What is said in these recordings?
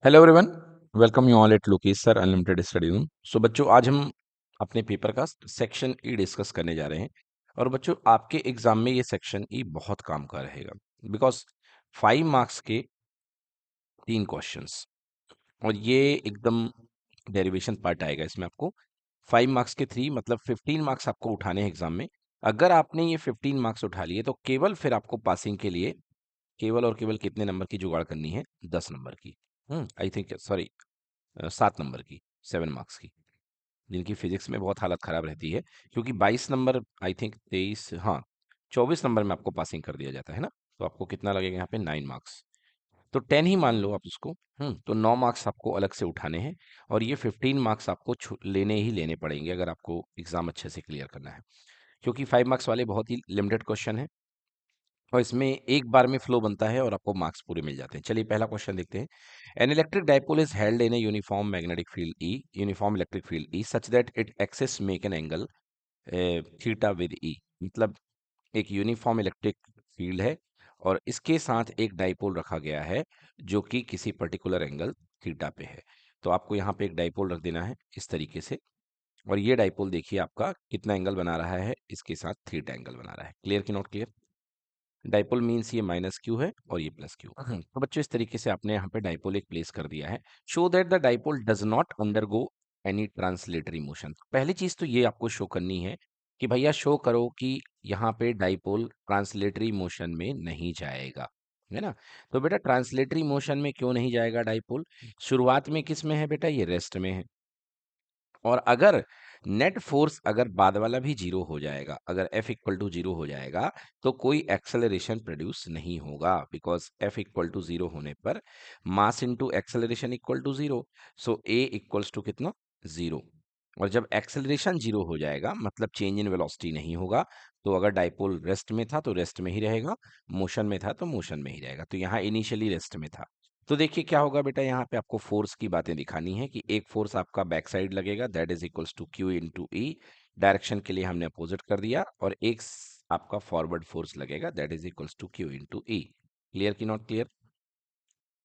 Hello everyone, welcome you all at Lokesh sir unlimited study room. So बच्चों, आज हम अपने पेपर का सेक्शन ई डिस्कस करने जा रहे हैं। और बच्चों, आपके एग्जाम में ये सेक्शन ई बहुत काम का रहेगा, बिकॉज 5 मार्क्स के 3 क्वेश्चंस, और ये एकदम डेरिवेशन पार्ट आएगा इसमें। आपको 5 मार्क्स के 3 मतलब 15 मार्क्स आपको उठाने हैं एग्जाम में। अगर आपने ये 15 मार्क्स उठा लिए तो केवल फिर आपको पासिंग के लिए केवल और केवल कितने नंबर की जुगाड़ करनी है? 10 नंबर की। आई थिंक, सॉरी, 7 नंबर की, 7 मार्क्स की, जिनकी फिजिक्स में बहुत हालत खराब रहती है, क्योंकि 22 नंबर, आई थिंक 23, हाँ, 24 नंबर में आपको पासिंग कर दिया जाता है ना। तो आपको कितना लगेगा यहाँ पे? 9 मार्क्स। तो 10 ही मान लो आप उसको। तो 9 मार्क्स आपको अलग से उठाने हैं, और ये 15 मार्क्स आपको लेने ही लेने पड़ेंगे अगर आपको एग्जाम अच्छे से क्लियर करना है, क्योंकि 5 मार्क्स वाले बहुत ही लिमिटेड क्वेश्चन है, और इसमें एक बार में फ्लो बनता है और आपको मार्क्स पूरे मिल जाते हैं। चलिए पहला क्वेश्चन देखते हैं। An electric dipole is held in a uniform magnetic field E, uniform electric field E, such that it axis make an angle theta with E. मतलब एक यूनिफॉर्म इलेक्ट्रिक फील्ड है, और इसके साथ एक डाइपोल रखा गया है जो कि किसी पर्टिकुलर एंगल थीटा पे है। तो आपको यहाँ पे एक डाइपोल रख देना है इस तरीके से, और ये डाइपोल देखिए आपका कितना एंगल बना रहा है? इसके साथ थीटा एंगल बना रहा है। क्लियर कि नॉट क्लियर? डाइपोल मीन्स ये माइनस क्यू है और ये प्लस क्यू। तो बच्चों, इस तरीके से आपने यहाँ पे डाइपोल एक प्लेस कर दिया है। Show that the dipole does not undergo any translatory motion. पहली चीज तो ये आपको शो करनी है कि भैया शो करो कि यहाँ पे डाइपोल ट्रांसलेटरी मोशन में नहीं जाएगा, है ना। तो बेटा, ट्रांसलेटरी मोशन में क्यों नहीं जाएगा डाइपोल? शुरुआत में किस में है बेटा? ये रेस्ट में है। और अगर नेट फोर्स अगर बाद वाला भी जीरो हो जाएगा, अगर F इक्वल टू जीरो हो जाएगा, तो कोई एक्सेलरेशन प्रोड्यूस नहीं होगा, because F equal to zero होने पर mass into acceleration equal to zero. So A equals to कितना? जीरो। और जब एक्सेलरेशन जीरो हो जाएगा मतलब चेंज इन वेलोसिटी नहीं होगा, तो अगर डाइपोल रेस्ट में था तो रेस्ट में ही रहेगा, मोशन में था तो मोशन में ही रहेगा। तो यहाँ इनिशियली रेस्ट में था। तो देखिए क्या होगा बेटा, यहाँ पे आपको फोर्स की बातें दिखानी है कि एक फोर्स आपका बैक साइड लगेगा, that is equals to q into E. Direction के लिए हमने अपोजिट कर दिया। और एक आपका फॉरवर्ड फोर्स लगेगा, that is equals to q into E. Clear की नॉट क्लियर?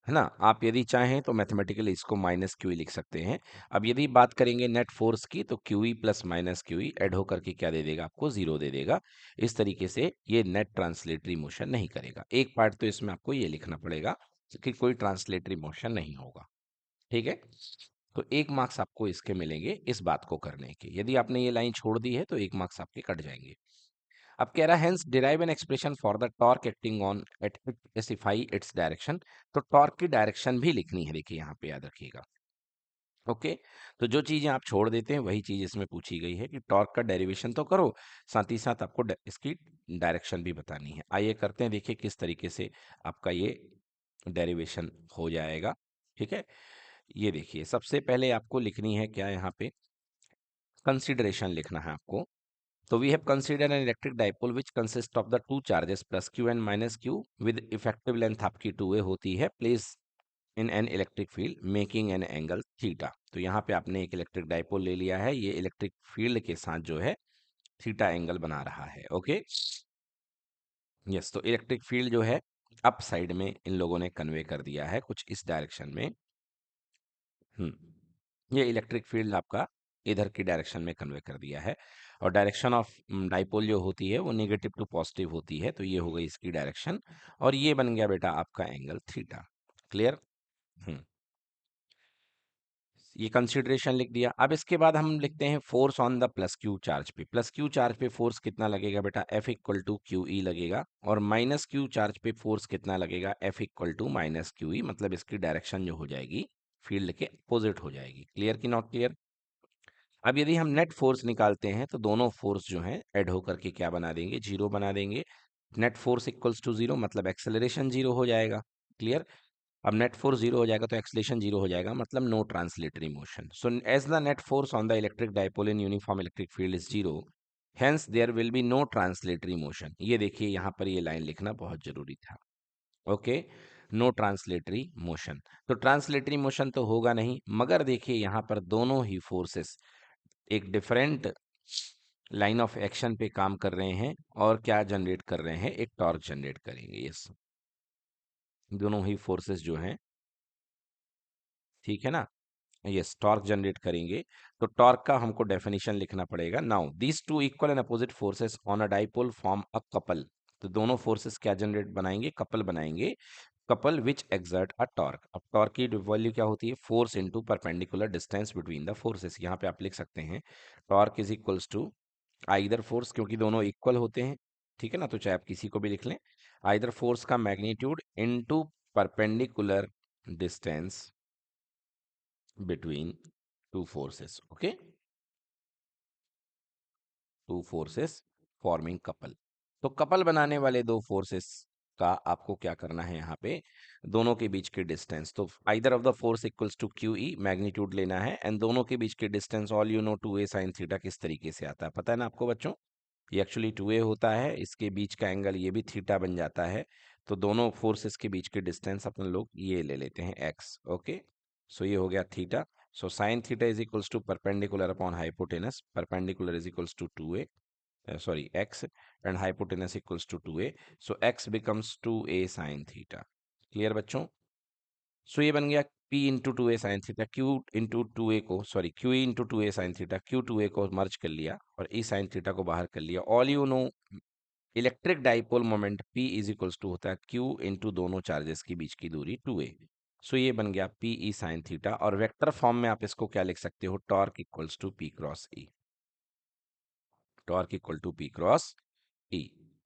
है ना। आप यदि चाहें तो मैथमेटिकली इसको माइनस क्यू लिख सकते हैं। अब यदि बात करेंगे नेट फोर्स की, तो q E plus minus q E add होकर के क्या दे देगा? आपको जीरो दे देगा। इस तरीके से ये नेट ट्रांसलेटरी मोशन नहीं करेगा। एक पार्ट तो इसमें आपको ये लिखना पड़ेगा कि कोई ट्रांसलेटरी मोशन नहीं होगा। ठीक है। तो 1 मार्क्स आपको इसके मिलेंगे इस बात को करने के। यदि आपने ये लाइन छोड़ दी है तो 1 मार्क्स आपके कट जाएंगे। अब कह रहा है hence derive an expression for the torque acting on at specify its direction. तो टॉर्क की डायरेक्शन भी लिखनी है, देखिए यहाँ पे याद रखिएगा। ओके। तो जो चीजें आप छोड़ देते हैं वही चीज इसमें पूछी गई है कि टॉर्क का डेरिवेशन तो करो, साथ ही साथ आपको इसकी डायरेक्शन भी बतानी है। आइए करते हैं, देखिए किस तरीके से आपका ये डेरिवेशन हो जाएगा। ठीक है। ये देखिए, सबसे पहले आपको लिखनी है क्या यहाँ पे? कंसिडरेशन लिखना है आपको। तो we have consider an electric dipole which consist of the two charges plus q and minus q with effective length आपकी 2a होती है, place in an electric field making an angle theta. तो यहाँ पे आपने एक इलेक्ट्रिक डाइपोल ले लिया है, ये इलेक्ट्रिक फील्ड के साथ जो है थीटा एंगल बना रहा है। ओके। यस, तो इलेक्ट्रिक फील्ड जो है अप साइड में इन लोगों ने कन्वे कर दिया है कुछ इस डायरेक्शन में। ये इलेक्ट्रिक फील्ड आपका इधर की डायरेक्शन में कन्वे कर दिया है। और डायरेक्शन ऑफ डाइपोल जो होती है वो नेगेटिव टू पॉजिटिव होती है, तो ये हो गई इसकी डायरेक्शन। और ये बन गया बेटा आपका एंगल थीटा। क्लियर? हम्म ये कंसिडरेशन लिख दिया। अब इसके बाद हम लिखते हैं force on the plus q charge पे। प्लस क्यू चार्ज पे फोर्स कितना लगेगा बेटा? F equal to q E लगेगा। और माइनस क्यू चार्ज पे फोर्स कितना लगेगा? F equal to minus q E. मतलब इसकी डायरेक्शन जो हो जाएगी फील्ड के अपोजिट हो जाएगी। क्लियर की नॉट क्लियर? अब यदि हम नेट फोर्स निकालते हैं तो दोनों फोर्स जो हैं ऐड होकर के क्या बना देंगे? जीरो बना देंगे। Net force equals to zero मतलब एक्सेलरेशन जीरो हो जाएगा। क्लियर? अब नेट फोर्स जीरो हो जाएगा तो एक्सलेशन जीरो हो जाएगा, मतलब no translatory motion. So as the net force on the electric dipole in uniform electric field is zero, hence there will be no translatory motion. ये देखिए यहाँ पर ये लाइन लिखना बहुत जरूरी था। ओके। No translatory motion. तो ट्रांसलेटरी मोशन तो होगा नहीं, मगर देखिए यहाँ पर दोनों ही फोर्सेस एक डिफरेंट लाइन ऑफ एक्शन पे काम कर रहे हैं, और क्या जनरेट कर रहे हैं? एक टॉर्क जनरेट करेंगे। यस, दोनों ही फोर्सेस जो हैं ठीक है ना। यस, टॉर्क जनरेट करेंगे। तो टॉर्क का हमको डेफिनेशन लिखना पड़ेगा। Now these two equal and opposite forces on a dipole form a couple. तो दोनों फोर्सेस क्या जनरेट बनाएंगे, कपल बनाएंगे। Couple which exert a torque. अब टॉर्क की वैल्यू क्या होती है, force into perpendicular distance between the forces. यहाँ पे आप लिख सकते हैं torque is equals to either force, क्योंकि दोनों इक्वल होते हैं, ठीक है ना, तो चाहे आप किसी को भी लिख लें। आइदर फोर्स का magnitude into perpendicular distance between two forces. Okay, two forces forming couple. तो कपल बनाने वाले दो फोर्सेस का आपको क्या करना है, यहाँ पे दोनों के बीच की डिस्टेंस। तो either of the force equals to q E, magnitude लेना है, एंड दोनों के बीच की distance all you know 2a sine theta किस तरीके से आता है, पता है ना आपको बच्चों। ये एक्चुअली 2a होता है, इसके बीच का एंगल ये भी थीटा बन जाता है। तो दोनों फोर्सेस के बीच की डिस्टेंस अपन लोग ये ले लेते हैं x। ओके, सो ये हो गया theta. So sine theta is equals to perpendicular upon hypotenuse, perpendicular is equals to 2a, sorry x, and hypotenuse equals to 2a, so x becomes 2a sin theta। Clear बच्चों। So ये बन गया p into two a sine theta, q into two a को, sorry q into two a sine theta, q two a को merge कर लिया और e sine theta को बाहर कर लिया। All you know electric dipole moment p is equals to होता है q इंटू दोनों चार्जेस के बीच की दूरी 2a। सो ये बन गया p e साइन थीटा, और वेक्टर फॉर्म में आप इसको क्या लिख सकते हो, torque equals to p cross e। Torque equal to p cross E.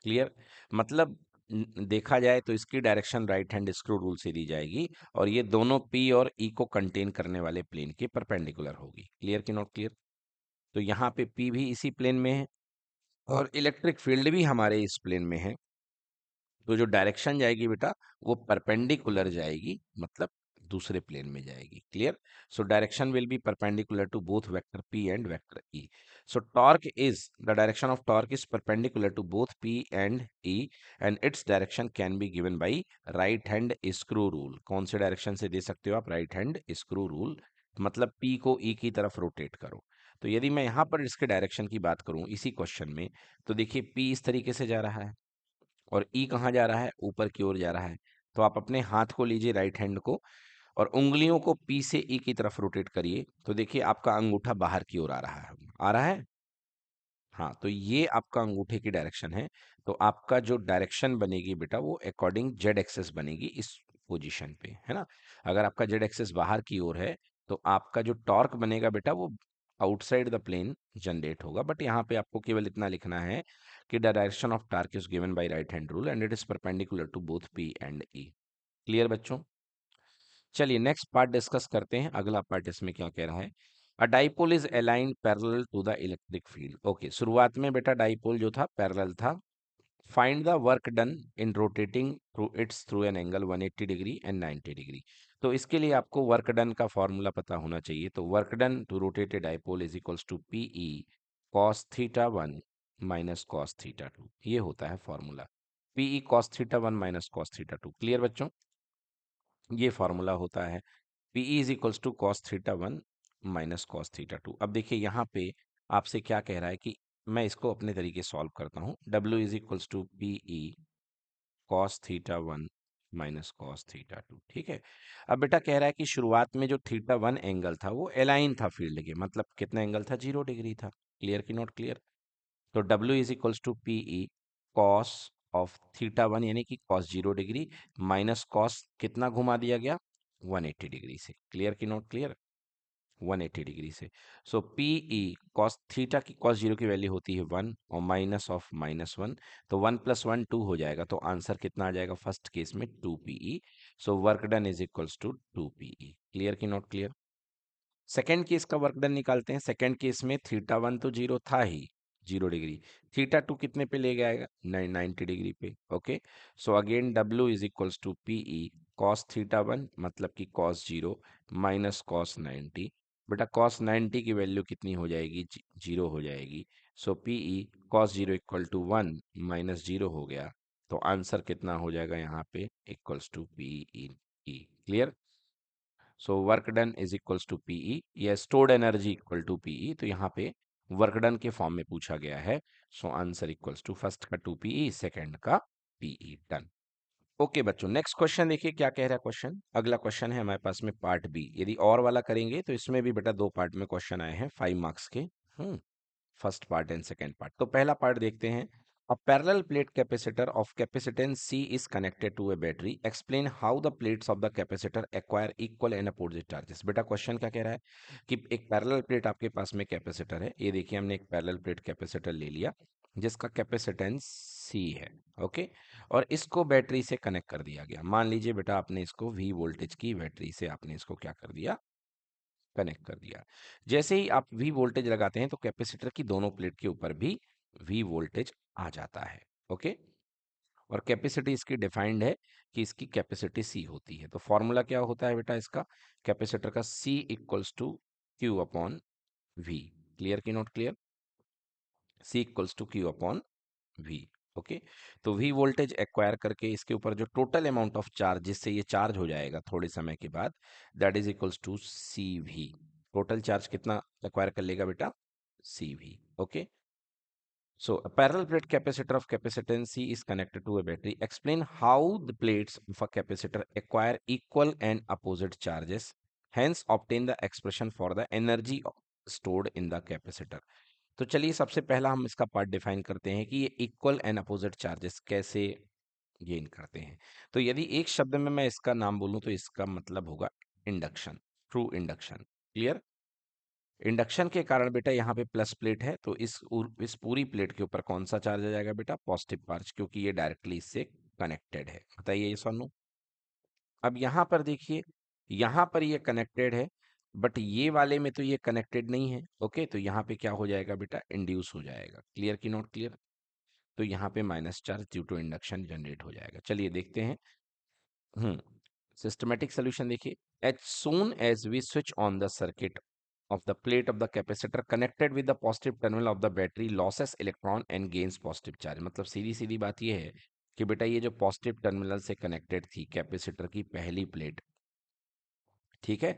Clear. मतलब देखा जाए तो इसकी direction right hand screw rule से दी जाएगी, और ये दोनों p और e को कंटेन करने वाले प्लेन के परपेंडिकुलर होगी। क्लियर कि नॉट क्लियर। तो यहाँ पे p भी इसी प्लेन में है, और इलेक्ट्रिक फील्ड भी हमारे इस प्लेन में है। तो जो डायरेक्शन जाएगी बेटा, वो परपेंडिकुलर जाएगी, मतलब दूसरे प्लेन में जाएगी। Clear. So direction will be perpendicular to both vector p and vector e। So torque is the direction of torque is perpendicular to both p and e, and its direction can be given by right hand screw rule. कौन से direction से दे सकते हो आप, right hand screw rule. मतलब p को e की तरफ रोटेट करो। तो यदि मैं यहाँ पर इसके डायरेक्शन की बात करूं इसी क्वेश्चन में, तो देखिए p इस तरीके से जा रहा है, और ई कहाँ जा रहा है, ऊपर की ओर जा रहा है। तो आप अपने हाथ को लीजिए, राइट हैंड को, और उंगलियों को पी से ई की तरफ रोटेट करिए। तो देखिए आपका अंगूठा बाहर की ओर आ रहा है, आ रहा है। हाँ, तो ये आपका अंगूठे की डायरेक्शन है। तो आपका जो डायरेक्शन बनेगी बेटा, वो अकॉर्डिंग जेड एक्सेस बनेगी इस पोजीशन पे, है ना। अगर आपका जेड एक्सेस बाहर की ओर है, तो आपका जो टॉर्क बनेगा बेटा, वो आउटसाइड द प्लेन जनरेट होगा। बट यहाँ पे आपको केवल इतना लिखना है कि the direction of torque is given by right hand rule and it is perpendicular to both p and E. Clear बच्चों। चलिए नेक्स्ट पार्ट डिस्कस करते हैं। अगला पार्ट इसमें क्या कह रहा है, a dipole is aligned parallel to the electric field. Okay, शुरुआत में बेटा डाइपोल जो था पैरेलल था। Find the work done in rotating through its through an angle 180 degree and 90 degree. तो इसके लिए आपको वर्क डन का फॉर्मूला पता होना चाहिए। तो work done to rotate a dipole is equals to P E cos theta one minus cos theta two. ये होता है formula, p E cos theta one minus cos theta two. Clear बच्चों, ये फॉर्मूला होता है p E is equals to cos theta one minus cos theta two. अब देखिए यहाँ पे आपसे क्या कह रहा है कि मैं इसको अपने तरीके सॉल्व करता हूँ। W is equals to P E cos theta one minus cos theta two. ठीक है। अब बेटा कह रहा है कि शुरुआत में जो थीटा वन एंगल था वो अलाइन था फील्ड के, मतलब कितना एंगल था, 0 डिग्री था। क्लियर कि नॉट क्लियर। तो W is equals to P E cos of theta one, यानी कि कॉस 0 डिग्री, माइनस कॉस कितना घुमा दिया गया, 180 डिग्री से। क्लियर कि नॉट क्लियर, 180 डिग्री से। सो पी ई कॉस थीटा की, कॉस जीरो की वैल्यू होती है 1, और माइनस ऑफ -1, तो 1 + 1 2 हो जाएगा। तो आंसर कितना आ जाएगा फर्स्ट केस में, 2 p E. So work done is equals to 2 p E. Clear कि नॉट क्लियर। सेकेंड केस का वर्क डन निकालते हैं। सेकेंड केस में थीटा वन तो जीरो था ही, 0 डिग्री। थीटा टू कितने पे ले गया, 90 डिग्री पे। Okay, so again W is equals to P E cos theta one, मतलब कि कॉस 0 माइनस कॉस 90। बेटा कॉस 90 की वैल्यू कितनी हो जाएगी, 0 हो जाएगी। So P E cos 0 equal to 1 minus 0 हो गया। तो आंसर कितना हो जाएगा यहाँ पे, equals to P E E. Clear. So work done is equals to PE, या stored energy equal to PE. तो यहाँ पे वर्क डन के फॉर्म में पूछा गया है। So answer equals to first का 2 पीई, सेकंड का पीई। डन। ओके बच्चों, नेक्स्ट क्वेश्चन देखिए क्या कह रहा है क्वेश्चन। अगला क्वेश्चन है हमारे पास में पार्ट बी। यदि और वाला करेंगे तो इसमें भी बेटा दो पार्ट में क्वेश्चन आए हैं 5 मार्क्स के। First part and second part. तो पहला पार्ट देखते हैं। A parallel plate capacitor of capacitance C is connected to a battery, explain how the plates of the capacitor acquire equal and opposite charges. बेटा question क्या कह रहा है कि एक पैरेलल प्लेट आपके पास में कैपेसिटर है। ये देखिए हमने एक पैरेलल प्लेट कैपेसिटर ले लिया जिसका कैपेसिटेंस सी है। ओके, और इसको बैटरी से कनेक्ट कर दिया गया। मान लीजिए बेटा आपने इसको वी वोल्टेज की बैटरी से आपने इसको क्या कर दिया, कनेक्ट कर दिया। जैसे ही आप वी वोल्टेज लगाते हैं तो कैपेसिटर की दोनों प्लेट के ऊपर भी वी वोल्टेज आ जाता है। ओके, और कैपेसिटी इसकी डिफाइंड है कि इसकी कैपेसिटी सी होती है। तो फॉर्मूला क्या होता है बेटा इसका, कैपेसिटर का C equals to Q upon V. Clear की not clear? C equals to Q upon V. Okay, तो वी वोल्टेज एक्वायर करके इसके ऊपर जो टोटल अमाउंट ऑफ चार्ज जिससे ये चार्ज हो जाएगा थोड़े समय के बाद, that is equals to C V. Total charge कितना एक्वायर कर लेगा बेटा, C V. Okay, so a parallel plate capacitor of capacitance C is connected to a battery. Explain how the plates of a capacitor acquire equal and opposite charges. Hence obtain the expression for the energy stored in the capacitor. तो चलिए सबसे पहला हम इसका part define करते हैं कि ये इक्वल एंड अपोजिट चार्जेस कैसे गेन करते हैं। तो यदि एक शब्द में मैं इसका नाम बोलूं तो इसका मतलब होगा induction, true induction. Clear? Induction के कारण बेटा यहाँ पे प्लस प्लेट है तो इस पूरी प्लेट के ऊपर कौन सा चार्ज आ जाएगा बेटा, पॉजिटिव चार्ज, क्योंकि ये डायरेक्टली इससे कनेक्टेड है। बताइए ये सोनू। अब यहाँ पर देखिए, यहाँ पर ये कनेक्टेड है बट ये वाले में तो ये कनेक्टेड नहीं है। ओके, तो यहाँ पे क्या हो जाएगा बेटा, इंड्यूस हो जाएगा। क्लियर की नॉट क्लियर? तो यहाँ पे minus charge due to induction generate हो जाएगा। चलिए देखते हैं। सिस्टमेटिक सोल्यूशन देखिए। As soon as we switch on the circuit of the plate of the capacitor connected with the positive terminal of the battery losses electron and gains positive charge। मतलब सीधी सीधी बात ये है कि बेटा ये जो पॉजिटिव टर्मिनल से कनेक्टेड थी कैपेसिटर की पहली प्लेट, ठीक है,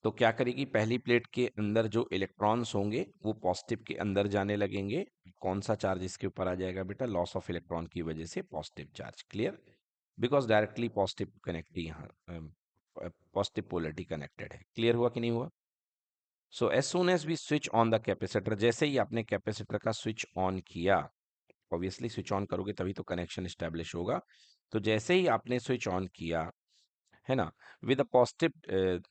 तो क्या करेगी, पहली प्लेट के अंदर जो इलेक्ट्रॉन्स होंगे वो पॉजिटिव के अंदर जाने लगेंगे। कौन सा चार्ज इसके ऊपर आ जाएगा बेटा, लॉस ऑफ इलेक्ट्रॉन की वजह से positive charge. Clear? Because directly positive connect यहाँ पॉजिटिव पोलरिटी कनेक्टेड है। क्लियर हुआ कि नहीं हुआ? So as soon as we switch on the capacitor, जैसे ही आपने कैपेसिटर का स्विच ऑन किया, ऑब्वियसली स्विच ऑन करोगे तभी तो कनेक्शन स्टैब्लिश होगा। तो जैसे ही आपने स्विच ऑन किया, है ना, with a positive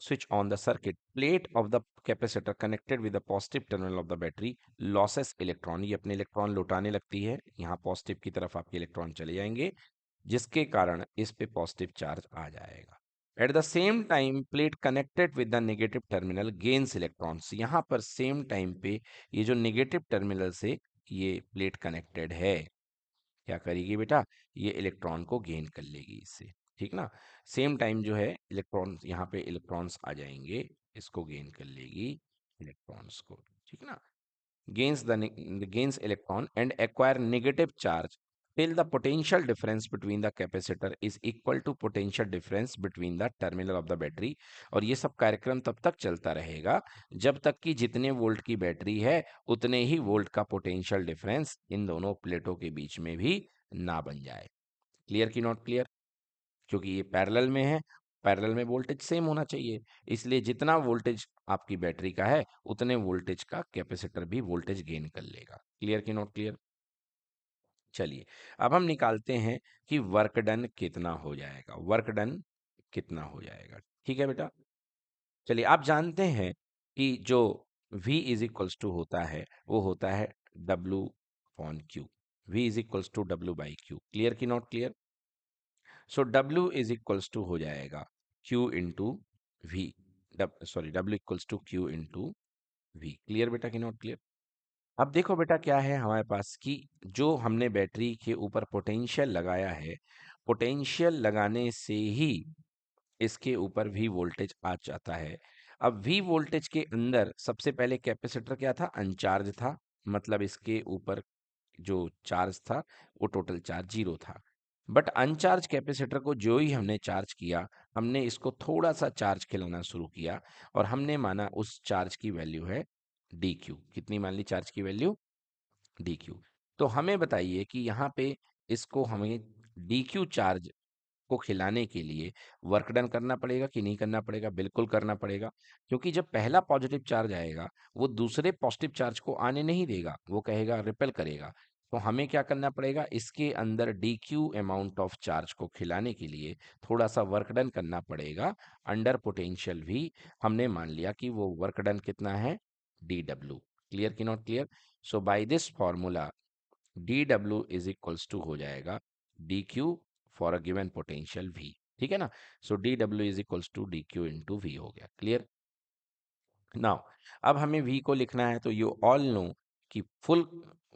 switch on the circuit plate of the capacitor connected with the positive terminal of the battery losses electron, ये अपने इलेक्ट्रॉन लौटाने लगती है, यहाँ पॉजिटिव की तरफ आपके इलेक्ट्रॉन चले जाएंगे जिसके कारण इस पे पॉजिटिव चार्ज आ जाएगा। At the same time plate connected with the negative terminal gains electrons, यहाँ पर सेम टाइम पे ये जो नेगेटिव टर्मिनल से ये प्लेट कनेक्टेड है क्या करेगी बेटा, ये इलेक्ट्रॉन को गेन कर लेगी इससे। ठीक ना, सेम टाइम जो है इलेक्ट्रॉन यहाँ पे इलेक्ट्रॉन्स आ जाएंगे, इसको गेन कर लेगी इलेक्ट्रॉन्स को। ठीक ना, gains gains electron and acquire negative charge till the potential difference between the capacitor is equal to potential difference between the terminal of the battery। और ये सब कार्यक्रम तब तक चलता रहेगा जब तक कि जितने वोल्ट की बैटरी है उतने ही वोल्ट का पोटेंशियल डिफरेंस इन दोनों प्लेटों के बीच में भी ना बन जाए। क्लियर की नॉट क्लियर? क्योंकि ये पैरेलल में है, पैरेलल में वोल्टेज सेम होना चाहिए, इसलिए जितना वोल्टेज आपकी बैटरी का है उतने वोल्टेज का कैपेसिटर भी वोल्टेज गेन कर लेगा। क्लियर की नॉट क्लियर? चलिए अब हम निकालते हैं कि वर्क डन कितना हो जाएगा, वर्क डन कितना हो जाएगा। ठीक है बेटा, चलिए आप जानते हैं कि जो V इज इक्वल्स टू होता है वो होता है W upon Q। V is equals to W by Q। Clear की not clear? So W is equals to हो जाएगा Q into V, sorry W equals to Q into V. Clear बेटा की नॉट क्लियर? अब देखो बेटा क्या है हमारे पास कि जो हमने बैटरी के ऊपर पोटेंशियल लगाया है, पोटेंशियल लगाने से ही इसके ऊपर वी वोल्टेज आ जाता है। अब वी वोल्टेज के अंदर सबसे पहले कैपेसिटर क्या था, अनचार्ज था, मतलब इसके ऊपर जो चार्ज था वो टोटल चार्ज जीरो था। बट अनचार्ज कैपेसिटर को जो ही हमने चार्ज किया, हमने इसको थोड़ा सा चार्ज खिलाना शुरू किया और हमने माना उस चार्ज की वैल्यू है डी क्यू। कितनी मान ली चार्ज की वैल्यू, डी क्यू। तो हमें बताइए कि यहाँ पे इसको हमें डी क्यू चार्ज को खिलाने के लिए वर्क डन करना पड़ेगा कि नहीं करना पड़ेगा? बिल्कुल करना पड़ेगा, क्योंकि जब पहला पॉजिटिव चार्ज आएगा वो दूसरे पॉजिटिव चार्ज को आने नहीं देगा, वो कहेगा रिपेल करेगा। तो हमें क्या करना पड़ेगा, इसके अंदर D Q amount of charge को खिलाने के लिए थोड़ा सा वर्क डन करना पड़ेगा अंडर पोटेंशियल भी। हमने मान लिया कि वो वर्क डन कितना है, डी डब्ल्यू। क्लियर कि not clear? So by this formula D W is equals to हो जाएगा D Q for a given potential V. ठीक है ना? So D W is equals to D Q into V हो गया। Clear? Now अब हमें v को लिखना है, तो यू ऑल नो कि फुल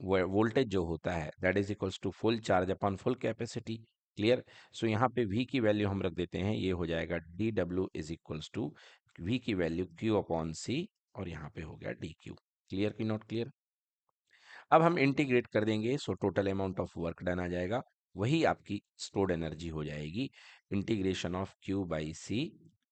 वोल्टेज जो होता है that is equals to full charge upon full capacity. Clear? So यहाँ पे v की वैल्यू हम रख देते हैं, ये हो जाएगा D W is equals to v की वैल्यू q अपॉन c, और यहाँ पे हो गया डी क्यू। क्लियर कि नॉट क्लियर? अब हम इंटीग्रेट कर देंगे, so total amount of work done आ जाएगा, वही आपकी स्टोर्ड एनर्जी हो जाएगी, integration of Q by C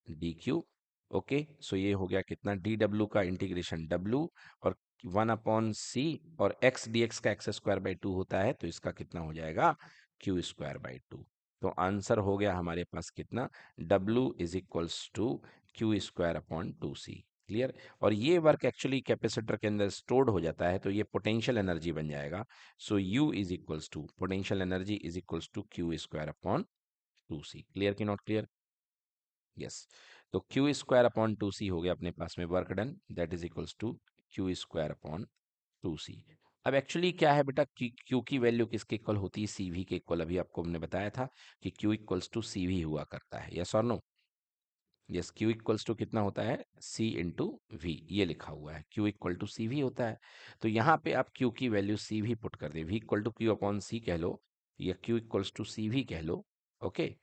D Q. Okay, so ये हो गया कितना, डी डब्ल्यू का इंटीग्रेशन डब्ल्यू, और 1/c, और एक्स डी एक्स का एक्स स्क्वायर बाई टू होता है, तो इसका कितना हो जाएगा, क्यू स्क्वायर बाई टू। तो आंसर हो गया हमारे पास कितना, W is equals to Q square upon two C. Clear? और ये वर्क एक्चुअली कैपेसिटर के अंदर स्टोर्ड हो जाता है, तो ये पोटेंशियल एनर्जी बन जाएगा। So U is equals to potential energy is equals to Q square upon two C. Clear कि नॉट क्लियर? यस। तो Q square upon two C हो गया अपने पास में work done, that is equals to Q square upon two C. अब actually क्या है बेटा, क्यू की वैल्यू किसके इक्वल होती है, सी वी के इक्वल। अभी आपको हमने बताया था कि q equals to C V हुआ करता है, यस और no? Yes, q equals to कितना होता है, सी इंटू वी, ये लिखा हुआ है, q equal to C V होता है। तो यहाँ पे आप क्यू की वैल्यू सी वी पुट कर दे, V equal to Q upon C कह लो, या Q equals to C V कह लो। ओके,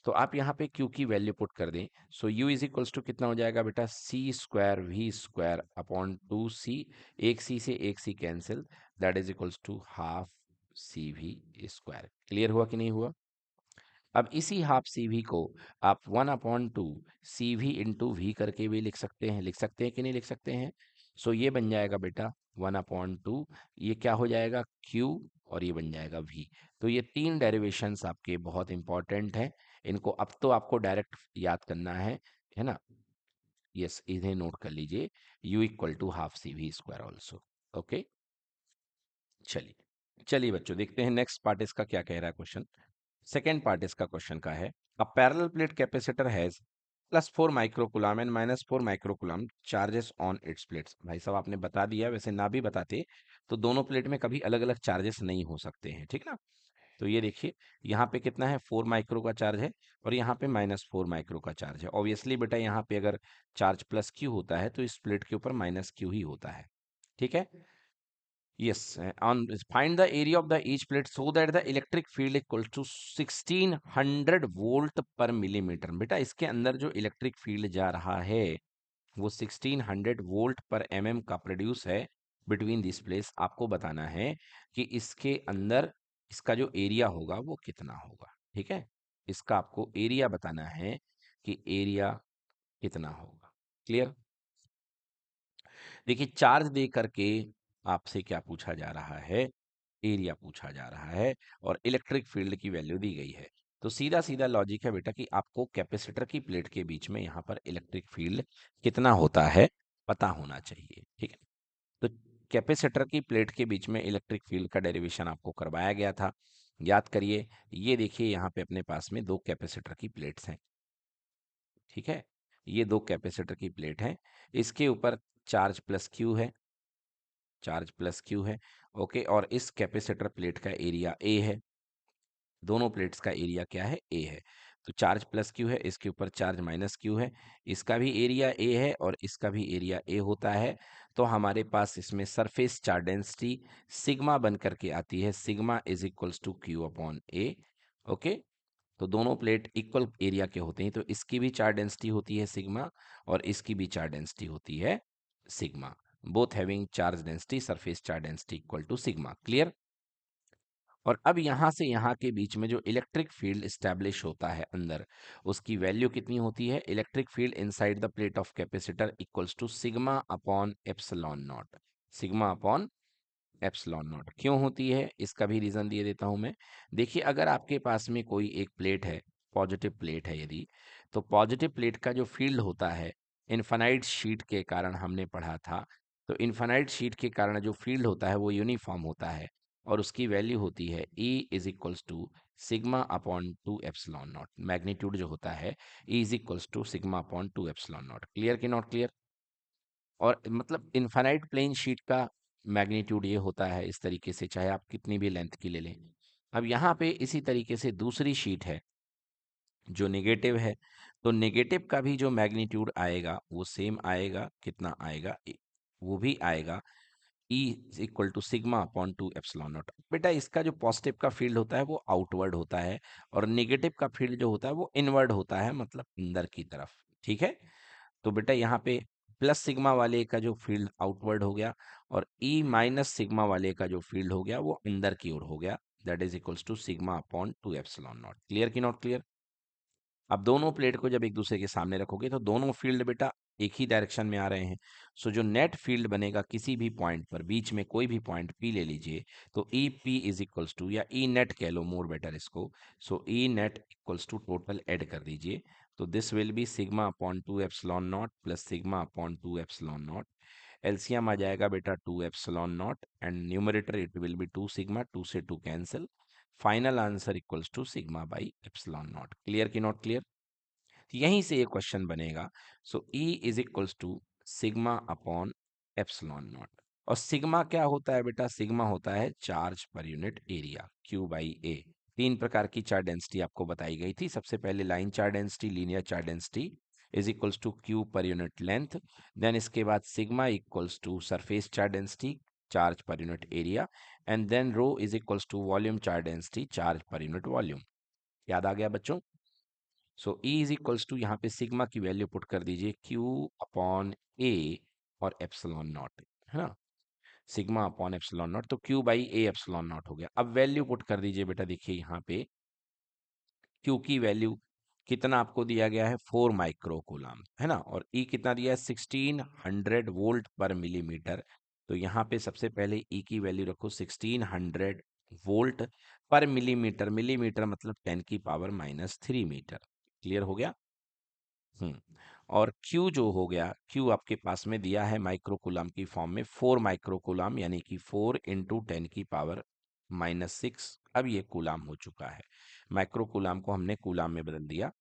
तो आप यहाँ पे क्यू की वैल्यू पुट कर दें, so U is equals to कितना हो जाएगा बेटा, C square V square upon two C, एक सी से एक C cancel, that is equals to half C V square. Clear हुआ कि नहीं हुआ? अब इसी हाफ सी वी को आप 1/2 सी वी इंटू वी करके भी लिख सकते हैं, लिख सकते हैं कि नहीं लिख सकते हैं? सो ये बन जाएगा बेटा 1/2, ये क्या हो जाएगा, क्यू, और ये बन जाएगा वी। तो ये तीन डेरिवेशंस आपके बहुत इंपॉर्टेंट हैं, इनको अब तो आपको डायरेक्ट याद करना है ना? यस, इन्हें नोट कर लीजिए, u equal to half C V square also. Okay, चलिए चलिए बच्चों, देखते हैं नेक्स्ट पार्ट इसका क्या कह रहा है क्वेश्चन। सेकेंड पार्ट इसका क्वेश्चन का है, अ parallel plate capacitor has +4 microcoulomb and -4 microcoulomb charges on it's plates. भाई साहब आपने बता दिया, वैसे ना भी बताते तो दोनों प्लेट में कभी अलग अलग चार्जेस नहीं हो सकते हैं, ठीक ना? तो ये देखिए, यहाँ पे कितना है, 4 माइक्रो का चार्ज है, और यहाँ पे -4 माइक्रो का चार्ज है। ऑब्वियसली बेटा यहाँ पे अगर चार्ज प्लस क्यू होता है तो इस प्लेट के ऊपर माइनस क्यू ही होता है, ठीक है? Yes, on find the area of the each plate so that the electric field equals to 1600 volt पर मिलीमीटर। बेटा इसके अंदर जो इलेक्ट्रिक फील्ड जा रहा है वो 1600 वोल्ट पर एमएम का प्रोड्यूस है बिटवीन दिस प्लेस। आपको बताना है कि इसके अंदर इसका जो एरिया होगा वो कितना होगा, ठीक है? इसका आपको एरिया बताना है कि एरिया कितना होगा। क्लियर? देखिए, चार्ज दे करके आपसे क्या पूछा जा रहा है, एरिया पूछा जा रहा है, और इलेक्ट्रिक फील्ड की वैल्यू दी गई है। तो सीधा सीधा लॉजिक है बेटा कि आपको कैपेसिटर की प्लेट के बीच में यहाँ पर इलेक्ट्रिक फील्ड कितना होता है पता होना चाहिए, ठीक है? तो कैपेसिटर की प्लेट के बीच में इलेक्ट्रिक फील्ड का डेरिवेशन आपको करवाया गया था, याद करिए। ये देखिए, यहाँ पे अपने पास में दो कैपेसिटर की प्लेट्स हैं, ठीक है? ये दो कैपेसिटर की प्लेट हैं, इसके ऊपर चार्ज प्लस क्यू है, चार्ज प्लस क्यू है। ओके, और इस कैपेसिटर प्लेट का एरिया ए है, दोनों प्लेट्स का एरिया क्या है, ए है। तो चार्ज प्लस क्यू है, इसके ऊपर चार्ज माइनस क्यू है, इसका भी एरिया ए है और इसका भी एरिया ए होता है। तो हमारे पास इसमें सरफेस चार्ज डेंसिटी सिग्मा बन करके आती है, sigma is equals to Q upon A. Okay, तो दोनों प्लेट इक्वल एरिया के होते हैं, तो इसकी भी चार्ज डेंसिटी होती है सिग्मा, और इसकी भी चार्ज डेंसिटी होती है sigma, both having charge density, surface charge density equal to sigma. Clear? और अब यहाँ से यहाँ के बीच में जो इलेक्ट्रिक फील्ड स्टैब्लिश होता है अंदर, उसकी वैल्यू कितनी होती है, electric field inside the plate of capacitor equals to sigma upon epsilon naught, sigma upon epsilon naught. क्यों होती है इसका भी रीज़न दे देता हूँ मैं। देखिए अगर आपके पास में कोई एक प्लेट है, पॉजिटिव प्लेट है यदि, तो पॉजिटिव प्लेट का जो फील्ड होता है, इनफाइनाइट शीट के कारण हमने पढ़ा था, तो इनफाइनाइट शीट के कारण जो फील्ड होता है वो यूनिफॉर्म होता है और उसकी वैल्यू होती है E is equals to sigma upon two epsilon naught. Magnitude जो होता है E is equals to sigma upon two epsilon not. Clear कि नॉट क्लियर? और मतलब इनफाइनाइट प्लेन शीट का मैग्नीट्यूड ये होता है इस तरीके से, चाहे आप कितनी भी लेंथ की ले लें। अब यहाँ पे इसी तरीके से दूसरी शीट है जो नेगेटिव है, तो नेगेटिव का भी जो मैग्नीट्यूड आएगा वो सेम आएगा। कितना आएगा? वो भी आएगा E is equal to sigma upon two epsilon naught. बेटा इसका जो पॉजिटिव का फील्ड होता है वो आउटवर्ड होता है और नेगेटिव का फील्ड जो होता है वो इनवर्ड होता है, मतलब अंदर की तरफ। ठीक है, तो बेटा यहाँ पे प्लस सिग्मा वाले का जो फील्ड आउटवर्ड हो गया और E माइनस सिग्मा वाले का जो फील्ड हो गया वो अंदर की ओर हो गया। That is equals to sigma upon two epsilon not. Clear कि नॉट क्लियर? अब दोनों प्लेट को जब एक दूसरे के सामने रखोगे तो दोनों फील्ड बेटा एक ही डायरेक्शन में आ रहे हैं। सो जो नेट फील्ड बनेगा किसी भी पॉइंट पर, बीच में कोई भी पॉइंट पी ले लीजिए, तो E P is equals to, या ई नेट कह लो मोर बेटर इसको, so E net equals to total add कर दीजिए, तो this will be sigma upon two epsilon not plus sigma upon two epsilon not. LCM आ जाएगा बेटा two epsilon not and numerator it will be two sigma, two से two cancel, final answer equals to sigma by epsilon not. Clear कि not clear? यहीं से ये question बनेगा। So E is equals to sigma upon epsilon not. और sigma क्या होता है बेटा? सिग्मा होता है चार्ज पर unit area, Q by A. तीन प्रकार की चार्ज डेंसिटी आपको बताई गई थी। सबसे पहले line charge density, linear charge density is equals to Q per unit length. Then इसके बाद sigma equals to surface charge density, charge पर unit area, and then rho is equals to volume charge density, charge पर unit volume. याद आ गया बच्चों? So E is equals to, यहाँ पे सिग्मा की वैल्यू पुट कर दीजिए Q अपॉन ए और एप्सिलॉन नॉट, है ना? सिग्मा अपॉन एप्सिलॉन नॉट, तो Q by A epsilon not हो गया। अब वैल्यू पुट कर दीजिए बेटा, देखिए यहाँ पे Q की वैल्यू कितना आपको दिया गया है? 4 माइक्रो कूलम, है ना? और E कितना दिया है? 1600 वोल्ट पर मिलीमीटर। तो यहाँ पे सबसे पहले E की वैल्यू रखो 1600 वोल्ट पर मिलीमीटर। मिलीमीटर मतलब 10 की पावर माइनस 3 मीटर। क्लियर हो गया? हम्म। और Q जो हो गया, Q आपके पास में दिया है माइक्रो कूलम की फॉर्म में 4 माइक्रो कूलम, यानी कि 4 इंटू 10 की पावर माइनस 6। अब ये कूलम हो चुका है, माइक्रो कूलम को हमने कूलम में बदल दिया।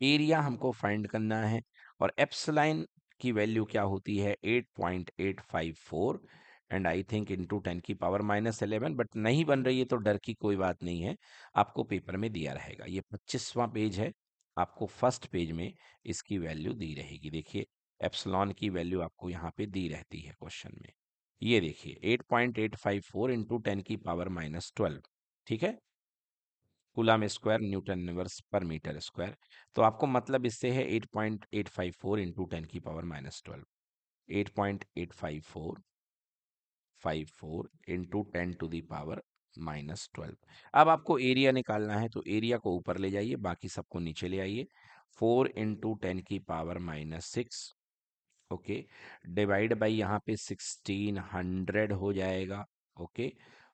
एरिया हमको फाइंड करना है और एप्सिलॉन की वैल्यू क्या होती है? 8.854 एंड आई थिंक इंटू 10 की पावर माइनस 11, बट नहीं बन रही है तो डर की कोई बात नहीं है, आपको पेपर में दिया रहेगा। ये 25वां पेज है, आपको फर्स्ट पेज में इसकी वैल्यू दी रहेगी। देखिए एप्सिलॉन की वैल्यू आपको यहाँ पे दी रहती है क्वेश्चन में। ये देखिए 8.854 इंटू 10 की पावर माइनस 12। ठीक है, coulomb square newton inverse per metre square. तो आपको मतलब इससे है 8.854 इंटू 10 की power minus 12, 8.854 into 10 to the power minus 12। अब आपको एरिया निकालना है, तो एरिया को ऊपर ले जाइए, बाकी सबको नीचे ले आइए। 4 इंटू 10 की power minus 6, okay, divide by यहाँ पे 1600 हो जाएगा। ओके,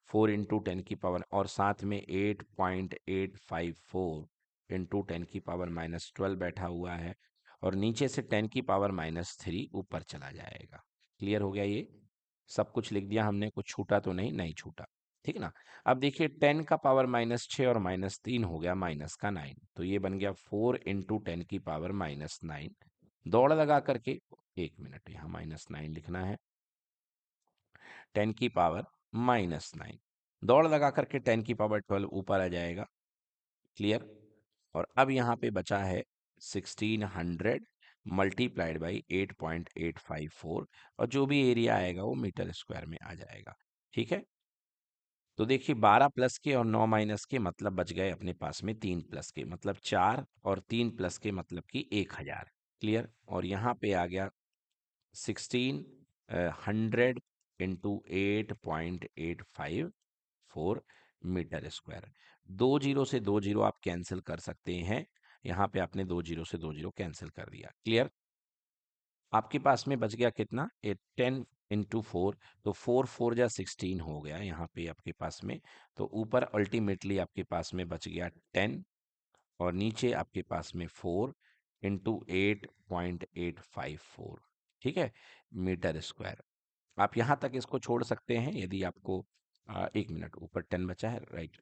4 इंटू 10 की पावर और साथ में 8.854 इंटू 10 की पावर माइनस 12 बैठा हुआ है, और नीचे से 10 की पावर माइनस 3 ऊपर चला जाएगा। क्लियर हो गया? ये सब कुछ लिख दिया हमने, कुछ छूटा तो नहीं? नहीं छूटा। ठीक ना? अब देखिए 10 का पावर माइनस 6 और माइनस 3 हो गया माइनस का 9, तो ये बन गया 4 इंटू 10 की पावर माइनस 9। दौड़ लगा करके, एक मिनट, यहाँ माइनस 9 लिखना है, 10 की पावर माइनस 9, दौड़ लगा करके 10 की पावर 12 ऊपर आ जाएगा। क्लियर? और अब यहाँ पे बचा है 1600 मल्टीप्लाइड बाई 8.854, और जो भी एरिया आएगा वो मीटर स्क्वायर में आ जाएगा। ठीक है, तो देखिए 12 प्लस के और 9 माइनस के मतलब बच गए अपने पास में 3 प्लस के, मतलब 4, और 3 प्लस के मतलब कि 1000। क्लियर? और यहाँ पे आ गया 1600 इंटू 8.854 मीटर स्क्वायर। 2 जीरो से 2 जीरो आप कैंसिल कर सकते हैं, यहाँ पे आपने 2 जीरो से 2 जीरो कैंसिल कर दिया। क्लियर? आपके पास में बच गया कितना? 10 इंटू 4, तो 4 4 जा 16 हो गया यहाँ पे आपके पास में। तो ऊपर अल्टीमेटली आपके पास में बच गया 10, और नीचे आपके पास में 4 × 8.854, ठीक है, मीटर स्क्वायर। आप यहाँ तक इसको छोड़ सकते हैं यदि आपको 1 मिनट, ऊपर 10 बचा है, राइट।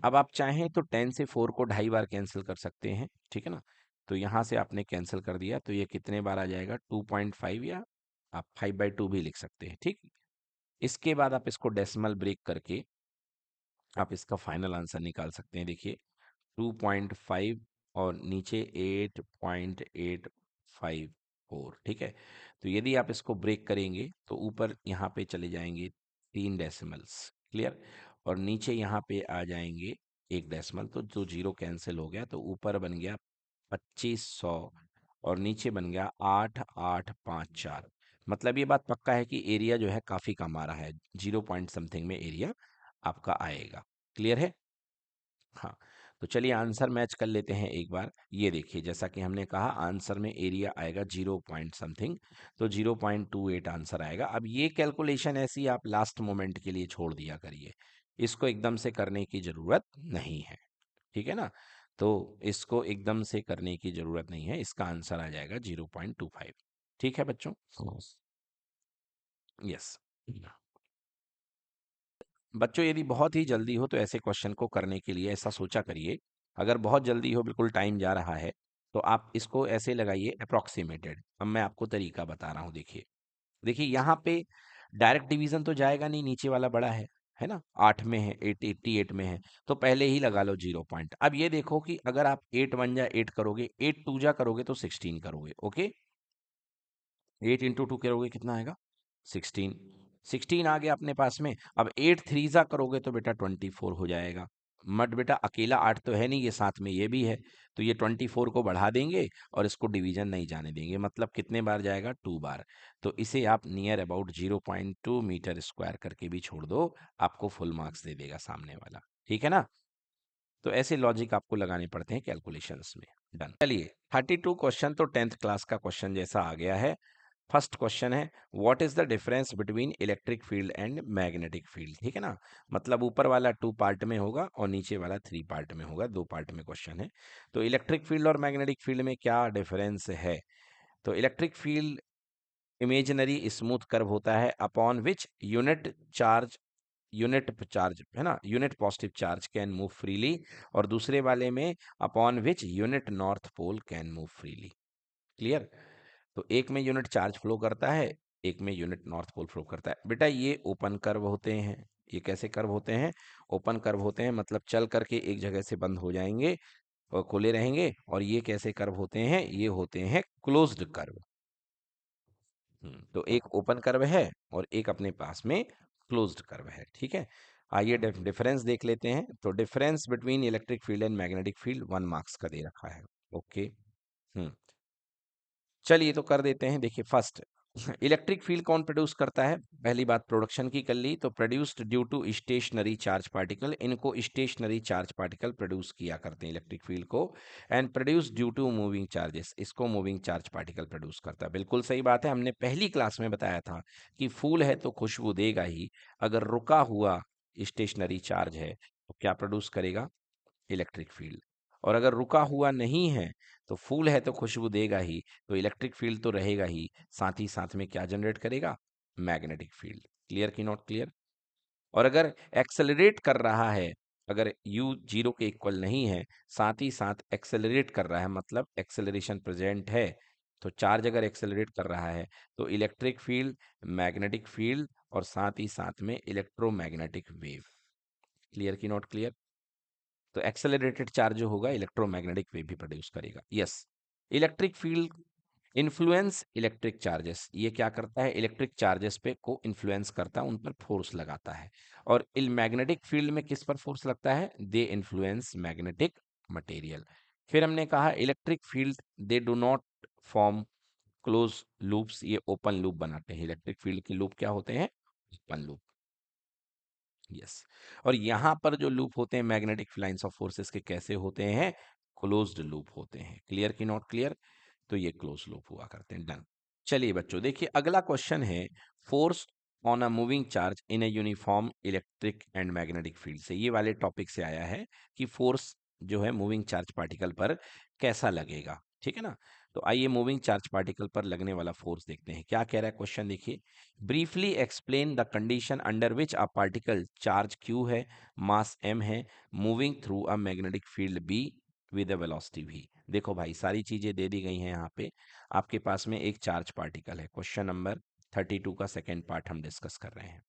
अब आप चाहें तो 10 से 4 को 2.5 बार कैंसिल कर सकते हैं, ठीक है ना। तो यहाँ से आपने कैंसिल कर दिया, तो ये कितने बार आ जाएगा, 2.5, या आप 5/2 भी लिख सकते हैं, ठीक। इसके बाद आप इसको डेसिमल ब्रेक करके आप इसका फाइनल आंसर निकाल सकते हैं। देखिए 2.5 और नीचे 8.854, ठीक है। तो यदि आप इसको ब्रेक करेंगे तो ऊपर यहाँ पे चले जाएंगे 3 डेसिमल्स, क्लियर, और नीचे यहाँ पे आ जाएंगे 1 डेसिमल, तो जो जीरो कैंसिल हो गया, तो ऊपर बन गया 2500 और नीचे बन गया 8854। मतलब ये बात पक्का है कि एरिया जो है काफी कम आ रहा है, 0 समथिंग में एरिया आपका आएगा, क्लियर है। हाँ, तो चलिए आंसर मैच कर लेते हैं एक बार। ये देखिए, जैसा कि हमने कहा आंसर में एरिया आएगा 0 समथिंग, तो 0.28 आंसर आएगा। अब ये कैलकुलेशन ऐसी आप लास्ट मोमेंट के लिए छोड़ दिया करिए, इसको एकदम से करने की जरूरत नहीं है, ठीक है ना। तो इसको एकदम से करने की जरूरत नहीं है, इसका आंसर आ जाएगा 0.25, ठीक है बच्चों। यस बच्चों, यदि बहुत ही जल्दी हो तो ऐसे क्वेश्चन को करने के लिए ऐसा सोचा करिए, अगर बहुत जल्दी हो, बिल्कुल टाइम जा रहा है, तो आप इसको ऐसे लगाइए अप्रोक्सीमेटेड। अब मैं आपको तरीका बता रहा हूँ, देखिए देखिए यहाँ पे डायरेक्ट डिवीजन तो जाएगा नहीं, नीचे वाला बड़ा है ना, 8 में है, 888 में है, तो पहले ही लगा लो 0 पॉइंट। अब ये देखो कि अगर आप 8 1 जा 8 करोगे, 8 2 जा करोगे तो 16 करोगे, ओके। 8 × 2 करोगे कितना आएगा, 16। 16 आ गया अपने पास में। अब 8 3 जा करोगे तो बेटा 24 हो जाएगा। मत बेटा, अकेला 8 तो है नहीं, ये साथ में ये भी है, तो ये 24 को बढ़ा देंगे और इसको डिवीजन नहीं जाने देंगे, मतलब कितने बार जाएगा, 2 बार। तो इसे आप नियर अबाउट 0.2 मीटर स्क्वायर करके भी छोड़ दो, आपको फुल मार्क्स दे देगा सामने वाला, ठीक है ना। तो ऐसे लॉजिक आपको लगाने पड़ते हैं कैलकुलेशंस में। डन, चलिए 32 क्वेश्चन तो 10th क्लास का क्वेश्चन जैसा आ गया है। फर्स्ट क्वेश्चन है, what is the difference between electric field and magnetic field, ठीक है ना। मतलब ऊपर वाला 2 पार्ट में होगा और नीचे वाला 3 पार्ट में होगा, 2 पार्ट में क्वेश्चन है। तो इलेक्ट्रिक फील्ड और मैग्नेटिक फील्ड में क्या डिफरेंस है। तो electric field imaginary smooth curve होता है अपॉन विच यूनिट चार्ज है ना, unit positive charge can move freely, और दूसरे वाले में upon which unit north pole can move freely, clear. तो एक में यूनिट चार्ज फ्लो करता है, एक में यूनिट नॉर्थ पोल फ्लो करता है। बेटा ये ओपन कर्व होते हैं। ये कैसे कर्व होते हैं, ओपन कर्व होते हैं, मतलब चल करके एक जगह से बंद हो जाएंगे और खुले रहेंगे। और ये कैसे कर्व होते हैं, ये होते हैं क्लोज्ड कर्व। तो एक ओपन कर्व है और एक अपने पास में क्लोज्ड कर्व है, ठीक है। आइए डिफरेंस देख लेते हैं। तो difference between electric field and magnetic field 1 marks का दे रखा है, ओके। हम्म चलिए तो कर देते हैं। देखिए फर्स्ट, इलेक्ट्रिक फील्ड कौन प्रोड्यूस करता है, पहली बात प्रोडक्शन की कर ली, तो produced due to stationary charge particle, इनको स्टेशनरी चार्ज पार्टिकल प्रोड्यूस किया करते हैं इलेक्ट्रिक फील्ड को। And produce due to moving charges, इसको मूविंग चार्ज पार्टिकल प्रोड्यूस करता है। बिल्कुल सही बात है, हमने पहली क्लास में बताया था कि फूल है तो खुशबू देगा ही, अगर रुका हुआ स्टेशनरी चार्ज है तो क्या प्रोड्यूस करेगा, इलेक्ट्रिक फील्ड। और अगर रुका हुआ नहीं है, तो फूल है तो खुशबू देगा ही, तो इलेक्ट्रिक फील्ड तो रहेगा ही, साथ ही साथ में क्या जनरेट करेगा, मैग्नेटिक फील्ड। क्लियर की नॉट क्लियर। और अगर एक्सेलरेट कर रहा है, अगर u 0 के इक्वल नहीं है, साथ ही साथ एक्सेलरेट कर रहा है, मतलब एक्सेलरेशन प्रेजेंट है, तो चार्ज अगर एक्सेलरेट कर रहा है तो इलेक्ट्रिक फील्ड, मैग्नेटिक फील्ड और साथ ही साथ में इलेक्ट्रोमैग्नेटिक वेव। क्लियर की नॉट क्लियर। तो एक्सेलरेटेड चार्ज जो होगा इलेक्ट्रोमैग्नेटिक वेव भी प्रोड्यूस करेगा, yes. Electric field influence electric charges, ये क्या करता है, इलेक्ट्रिक चार्जेस पे को इन्फ्लुएंस करता है, उन पर फोर्स लगाता है। और मैग्नेटिक फील्ड में किस पर फोर्स लगता है, दे इन्फ्लुएंस मैग्नेटिक मटेरियल। फिर हमने कहा electric field they do not form close loops, ये ओपन लूप बनाते हैं। इलेक्ट्रिक फील्ड के लूप क्या होते हैं, ओपन लूप, यस। और यहाँ पर जो लूप होते हैं मैग्नेटिक लाइंस ऑफ फोर्सेस के, कैसे होते हैं, क्लोज्ड लूप होते हैं। क्लियर की नॉट क्लियर। तो ये क्लोज लूप हुआ करते हैं, डन। चलिए बच्चों, देखिए अगला क्वेश्चन है force on a moving charge in a uniform electric and magnetic field से। ये वाले टॉपिक से आया है कि फोर्स जो है मूविंग चार्ज पार्टिकल पर कैसा लगेगा, ठीक है ना। तो आइए मूविंग चार्ज पार्टिकल पर लगने वाला फोर्स देखते हैं क्या कह रहा है क्वेश्चन। देखिए, briefly explain the condition under which a particle charge q है, मास एम है, moving through a magnetic field B with a velocity v. देखो भाई, सारी चीजें दे दी गई हैं यहाँ पे। आपके पास में एक चार्ज पार्टिकल है। क्वेश्चन नंबर 32 का सेकेंड पार्ट हम डिस्कस कर रहे हैं।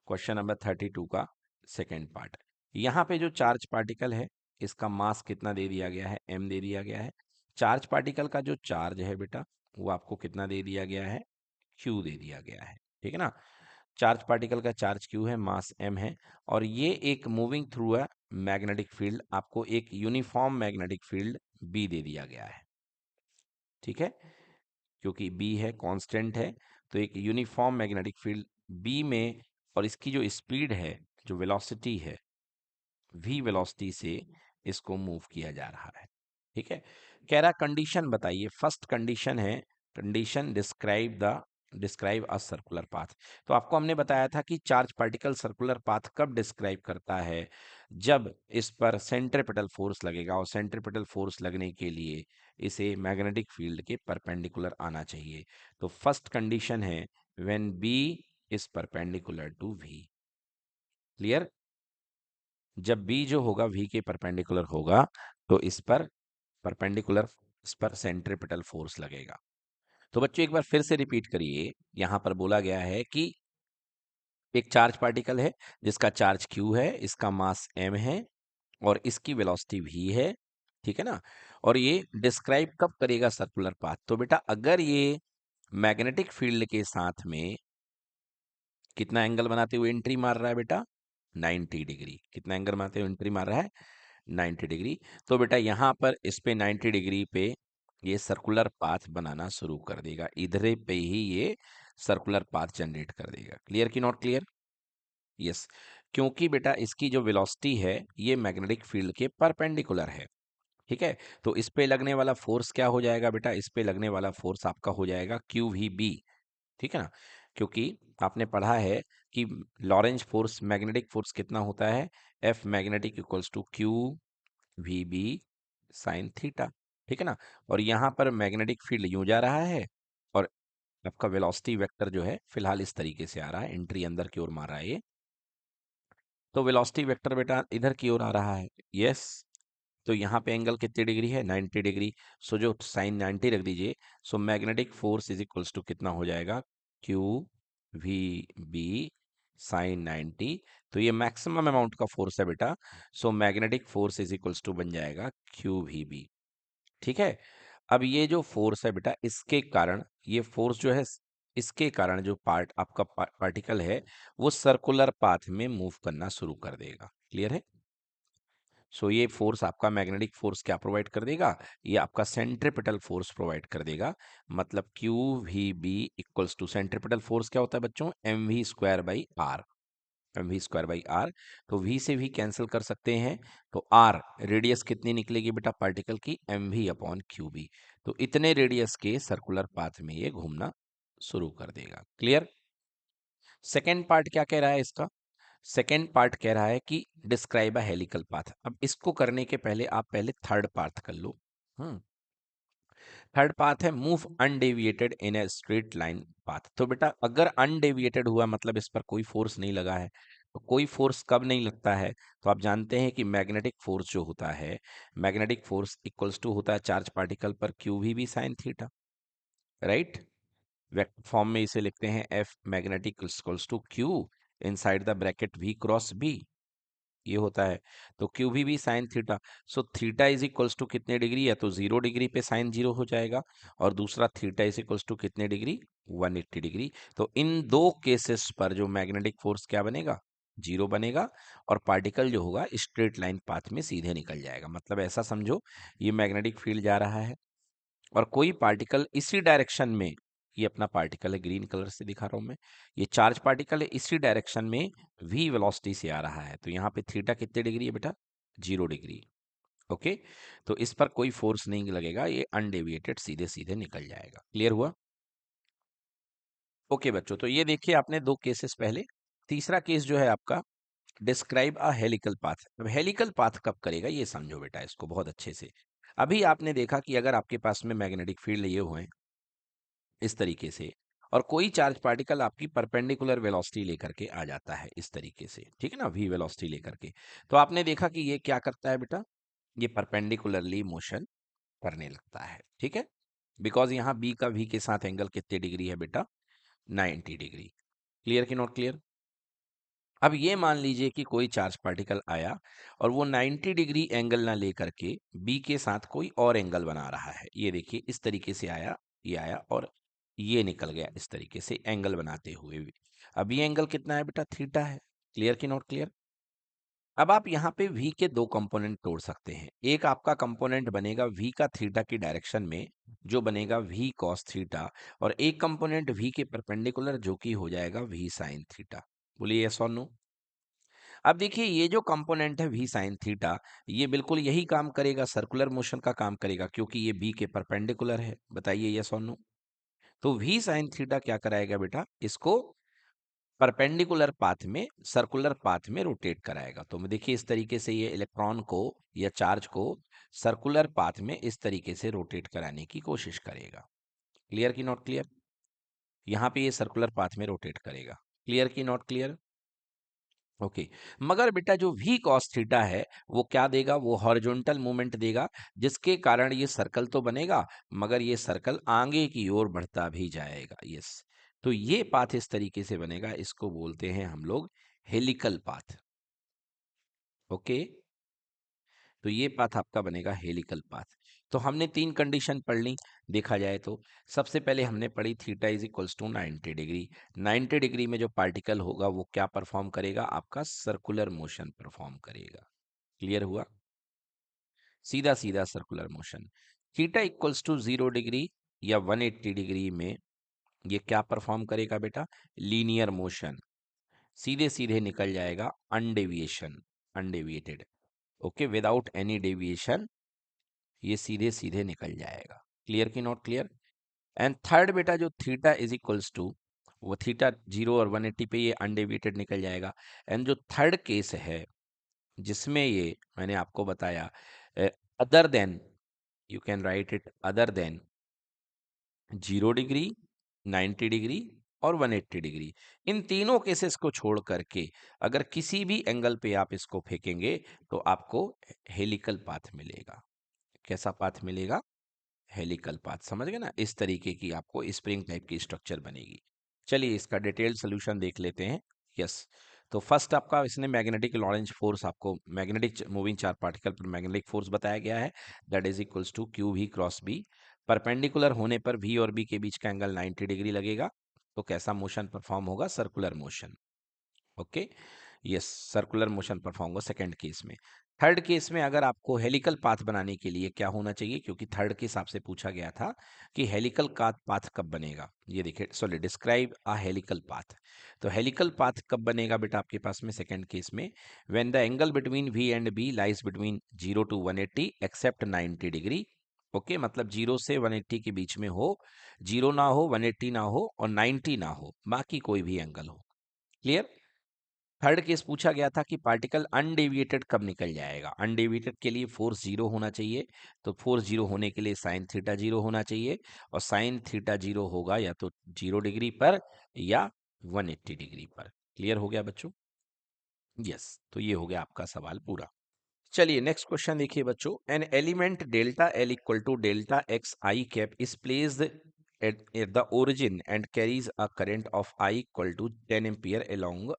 क्वेश्चन नंबर 32 का सेकेंड पार्ट। यहाँ पे जो चार्ज पार्टिकल है, इसका मास कितना दे दिया गया है, m दे दिया गया है। चार्ज पार्टिकल का जो चार्ज है बेटा, वो आपको कितना दे दिया गया है, q दे दिया गया है, ठीक है ना। चार्ज पार्टिकल का चार्ज q है, मास m है, और ये एक moving through a magnetic field, आपको एक यूनिफॉर्म मैग्नेटिक फील्ड b दे दिया गया है, ठीक है। क्योंकि बी है, कांस्टेंट है, तो एक यूनिफॉर्म मैग्नेटिक फील्ड बी में, और इसकी जो स्पीड है, जो वेलोसिटी है, वी वेलोसिटी से इसको मूव किया जा रहा है, ठीक है। कह रहा कंडीशन बताइए। फर्स्ट कंडीशन है, condition describe a circular path. तो आपको हमने बताया था कि चार्ज पार्टिकल सर्कुलर पाथ कब डिस्क्राइब करता है, जब इस पर सेंट्रीपिटल फोर्स लगेगा, और सेंट्रीपिटल फोर्स लगने के लिए इसे मैग्नेटिक फील्ड के परपेंडिकुलर आना चाहिए। तो फर्स्ट कंडीशन है when B is perpendicular to v. Clear. जब बी जो होगा वी के परपेंडिकुलर होगा, तो इस पर परपेंडिकुलर, इस पर सेंट्रीपिटल फोर्स लगेगा। तो बच्चों एक बार फिर से रिपीट करिए। यहां पर बोला गया है कि एक चार्ज पार्टिकल है जिसका चार्ज क्यू है, इसका मास एम है, और इसकी वेलोसिटी वी है, ठीक है ना। और ये डिस्क्राइब कब करेगा सर्कुलर पाथ। तो बेटा अगर ये मैग्नेटिक फील्ड के साथ में कितना एंगल बनाते हुए एंट्री मार रहा है बेटा, 90 डिग्री। कितना एंगल बनाते हुए एंट्री मार रहा है, 90 डिग्री। तो बेटा यहाँ पर इस पे 90 डिग्री पे ये सर्कुलर पाथ बनाना शुरू कर देगा, इधर पे ही ये सर्कुलर पाथ जनरेट कर देगा। क्लियर कि नॉट क्लियर। यस। क्योंकि बेटा इसकी जो वेलोसिटी है ये मैग्नेटिक फील्ड के परपेंडिकुलर है, ठीक है। तो इस पे लगने वाला फोर्स क्या हो जाएगा बेटा, इस पे लगने वाला फोर्स आपका हो जाएगा क्यू वी बी, ठीक है ना। क्योंकि आपने पढ़ा है कि लॉरेंज फोर्स, मैग्नेटिक फोर्स कितना होता है, F magnetic equals to q v B sine theta, ठीक है ना। और यहाँ पर मैग्नेटिक फील्ड यूं जा रहा है, और आपका वेलोसिटी वेक्टर जो है फिलहाल इस तरीके से आ रहा है, एंट्री अंदर की ओर मार रहा है ये। तो वेलोसिटी वेक्टर बेटा इधर की ओर आ रहा है, यस। तो यहाँ पे एंगल कितनी डिग्री है, 90 डिग्री। सो जो साइन 90 रख दीजिए। So magnetic force is equals to कितना हो जाएगा, क्यू वी बी साइन 90। तो ये मैक्सिमम अमाउंट का फोर्स है बेटा। So magnetic force is equals to बन जाएगा क्यू वी बी, ठीक है। अब ये जो फोर्स है बेटा, इसके कारण ये फोर्स जो है, इसके कारण जो पार्ट आपका पार्टिकल है वो सर्कुलर पाथ में मूव करना शुरू कर देगा। क्लियर है। सो ये फोर्स आपका मैग्नेटिक फोर्स क्या प्रोवाइड कर देगा, ये आपका सेंट्रीपिटल फोर्स प्रोवाइड कर देगा। मतलब q v B equals to, centripetal force क्या होता है बच्चों, m v square by r. M v square by r. तो वी से भी कैंसिल कर सकते हैं। तो आर रेडियस कितनी निकलेगी बेटा पार्टिकल की, m v upon q B. तो इतने रेडियस के सर्कुलर पाथ में ये घूमना शुरू कर देगा। क्लियर। सेकेंड पार्ट क्या कह रहा है इसका, सेकेंड पार्ट कह रहा है कि डिस्क्राइब अ हेलिकल पाथ। अब इसको करने के पहले आप पहले थर्ड पार्ट कर लो। हम्म। थर्ड पाथ है move undeviated in a straight line path. तो बेटा अगर अनडेविएटेड हुआ मतलब इस पर कोई फोर्स नहीं लगा है। तो कोई फोर्स कब नहीं लगता है, तो आप जानते हैं कि मैग्नेटिक फोर्स जो होता है, मैग्नेटिक फोर्स इक्वल्स टू होता है चार्ज पार्टिकल पर q v B sine theta, right. Vector form में इसे लिखते हैं F magnetic equals to q inside the bracket v cross B, ये होता है। तो क्यू भी sine theta. So theta is equals to कितने डिग्री है, तो 0 डिग्री पे साइन 0 हो जाएगा, और दूसरा थीटा इज इक्वल्स टू कितने डिग्री, 180 डिग्री। तो इन दो केसेस पर जो मैग्नेटिक फोर्स क्या बनेगा, 0 बनेगा, और पार्टिकल जो होगा स्ट्रेट लाइन पाथ में सीधे निकल जाएगा। मतलब ऐसा समझो, ये मैग्नेटिक फील्ड जा रहा है, और कोई पार्टिकल इसी डायरेक्शन में, ये अपना पार्टिकल है, ग्रीन कलर से दिखा रहा हूं मैं, ये चार्ज पार्टिकल है, इसी डायरेक्शन में v वेलोसिटी से आ रहा है। तो यहाँ पे थीटा कितने डिग्री है बेटा, 0 डिग्री। ओके, तो इस पर कोई फोर्स नहीं लगेगा, ये अनडेविएटेड सीधे सीधे निकल जाएगा। क्लियर हुआ? ओके बच्चों, तो ये देखिए आपने दो केसेस पहले। तीसरा केस जो है आपका, डिस्क्राइब अ हेलिकल पाथ। अब हेलिकल पाथ कब करेगा ये समझो बेटा इसको बहुत अच्छे से। अभी आपने देखा कि अगर आपके पास में मैग्नेटिक फील्ड लिए हुए हैं इस तरीके से, और कोई चार्ज पार्टिकल आपकी परपेंडिकुलर वेलोसिटी लेकर के आ जाता है इस तरीके से, ठीक है ना, वी वेलोसिटी लेकर के, तो आपने देखा कि ये क्या करता है बेटा, ये परपेंडिकुलरली मोशन करने लगता है, ठीक है। बिकॉज यहाँ बी का वी के साथ एंगल कितने डिग्री है बेटा, 90 डिग्री। क्लियर कि नॉट क्लियर? अब ये मान लीजिए कि कोई चार्ज पार्टिकल आया और वो 90 डिग्री एंगल ना लेकर के बी के साथ कोई और एंगल बना रहा है। ये देखिए इस तरीके से आया, ये आया और ये निकल गया इस तरीके से एंगल बनाते हुए भी। अब ये एंगल कितना है बेटा, थीटा है। क्लियर कि नॉट क्लियर? अब आप यहाँ पे v के दो कंपोनेंट तोड़ सकते हैं। एक आपका कंपोनेंट बनेगा v का थीटा की डायरेक्शन में, जो बनेगा v cos थीटा, और एक कंपोनेंट v के परपेंडिकुलर जो कि हो जाएगा v sin थीटा। बोलिए यस और नो। अब देखिए ये जो कंपोनेंट है v sin थीटा, ये बिल्कुल यही काम करेगा, सर्कुलर मोशन का काम करेगा, क्योंकि ये b के परपेंडिकुलर है। बताइए यस और नो। तो v sin थीटा क्या कराएगा बेटा, इसको परपेंडिकुलर पाथ में, सर्कुलर पाथ में रोटेट कराएगा। तो देखिए इस तरीके से ये इलेक्ट्रॉन को या चार्ज को सर्कुलर पाथ में इस तरीके से रोटेट कराने की कोशिश करेगा। क्लियर की नॉट क्लियर? यहाँ पे ये सर्कुलर पाथ में रोटेट करेगा। क्लियर की नॉट क्लियर? ओके। मगर बेटा जो v cos थीटा है वो क्या देगा, वो हॉरिजॉन्टल मूवमेंट देगा, जिसके कारण ये सर्कल तो बनेगा मगर ये सर्कल आगे की ओर बढ़ता भी जाएगा। यस, तो ये पाथ इस तरीके से बनेगा, इसको बोलते हैं हम लोग हेलिकल पाथ। ओके, तो ये पाथ आपका बनेगा हेलिकल पाथ। तो हमने तीन कंडीशन पढ़ ली देखा जाए तो। सबसे पहले हमने पढ़ी theta is equals to 90 degree. 90 degree में जो पार्टिकल होगा वो क्या परफॉर्म करेगा, आपका सर्कुलर मोशन परफॉर्म करेगा। क्लियर हुआ? सीधा सीधा circular motion. Theta equals to 0 degree या 180 डिग्री में ये क्या परफॉर्म करेगा बेटा, लीनियर मोशन, सीधे सीधे निकल जाएगा, undeviation, undeviated. Okay, without any deviation ये सीधे सीधे निकल जाएगा। क्लियर की नॉट क्लियर? एंड थर्ड बेटा जो थीटा इज इक्वल्स टू, वो थीटा 0 और 180 पे ये अनडेविएटेड निकल जाएगा। एंड जो थर्ड केस है जिसमें ये मैंने आपको बताया, other than, you can write it other than 0 degree, 90 degree और 180 डिग्री, इन तीनों केसेस को छोड़ करके अगर किसी भी एंगल पे आप इसको फेंकेंगे तो आपको हेलिकल पाथ मिलेगा। कैसा पाथ मिलेगा, हेलिकल पाथ। समझ गए ना, इस तरीके की आपको स्प्रिंग टाइप की स्ट्रक्चर बनेगी। चलिए इसका डिटेल्ड सोल्यूशन देख लेते हैं। यस, तो फर्स्ट आपका इसने मैग्नेटिक लॉरेंज फोर्स, आपको मैग्नेटिक मूविंग चार्ज पार्टिकल पर मैग्नेटिक फोर्स बताया गया है, that is equals to q v cross B. Perpendicular होने पर v और b के बीच का एंगल 90 डिग्री लगेगा। तो कैसा मोशन परफॉर्म होगा, circular motion. Okay, yes, circular motion perform होगा सेकंड केस में। थर्ड केस में अगर आपको हेलिकल पाथ बनाने के लिए क्या होना चाहिए, क्योंकि थर्ड के हिसाब से पूछा गया था कि हेलिकल का पाथ कब बनेगा, ये देखिए sorry, describe a helical path. तो हेलिकल पाथ कब बनेगा बेटा आपके पास में सेकंड केस में, when the angle between v and b lies between 0 to 180 except 90 degree. Okay, मतलब 0 से 180 के बीच में हो, 0 ना हो, 180 ना हो और 90 ना हो, बाकी कोई भी एंगल हो। क्लियर? थर्ड केस पूछा गया था कि पार्टिकल अनडेविएटेड कब निकल जाएगा। अनडेविएटेड के लिए फोर्स जीरो होना चाहिए, तो फोर्स जीरो होने के लिए साइन थीटा जीरो होना चाहिए, और साइन थीटा जीरो होगा या तो 0 डिग्री पर या 180 डिग्री पर। क्लियर हो गया बच्चों? यस, तो ये हो गया आपका सवाल पूरा। चलिए नेक्स्ट क्वेश्चन देखिए बच्चों, an element delta l equal to delta x i cap is placed at the origin and carries a current of i equal to 10 ampere along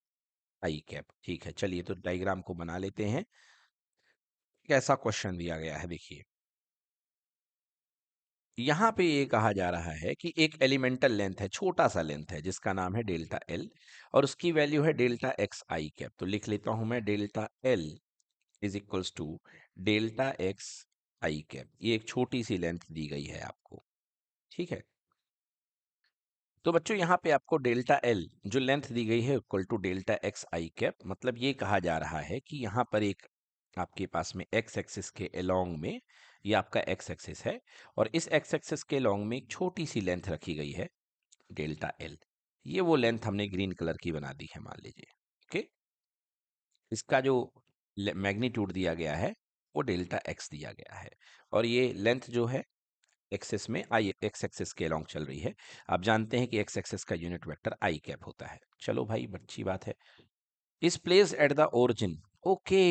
i cap. ठीक है, चलिए तो डायग्राम को बना लेते हैं। कैसा क्वेश्चन दिया गया है देखिए, यहाँ पे ये कहा जा रहा है कि एक एलिमेंटल लेंथ है, छोटा सा लेंथ है जिसका नाम है डेल्टा एल, और उसकी वैल्यू है डेल्टा एक्स आई कैप। तो लिख लेता हूं मैं, delta l is equals to delta x i cap. ये एक छोटी सी लेंथ दी गई है आपको, ठीक है। तो बच्चों यहाँ पे आपको डेल्टा एल जो लेंथ दी गई है equal to delta x i cap, मतलब ये कहा जा रहा है कि यहाँ पर एक आपके पास में एक्स एक्सिस के अलोंग में, ये आपका एक्स एक्सिस है, और इस एक्स एक्सिस के अलोंग में एक छोटी सी लेंथ रखी गई है, डेल्टा एल। ये वो लेंथ हमने ग्रीन कलर की बना दी है, मान लीजिए। ओके, इसका जो मैग्नीट्यूड दिया गया है वो डेल्टा एक्स दिया गया है, और ये लेंथ जो है एक्सेस में आई एक्स एक्सेस के अलोंग चल रही है। आप जानते हैं कि एक्स एक्सेस का यूनिट वेक्टर आई कैप होता है। चलो भाई, अच्छी बात है। इस place at the origin, okay,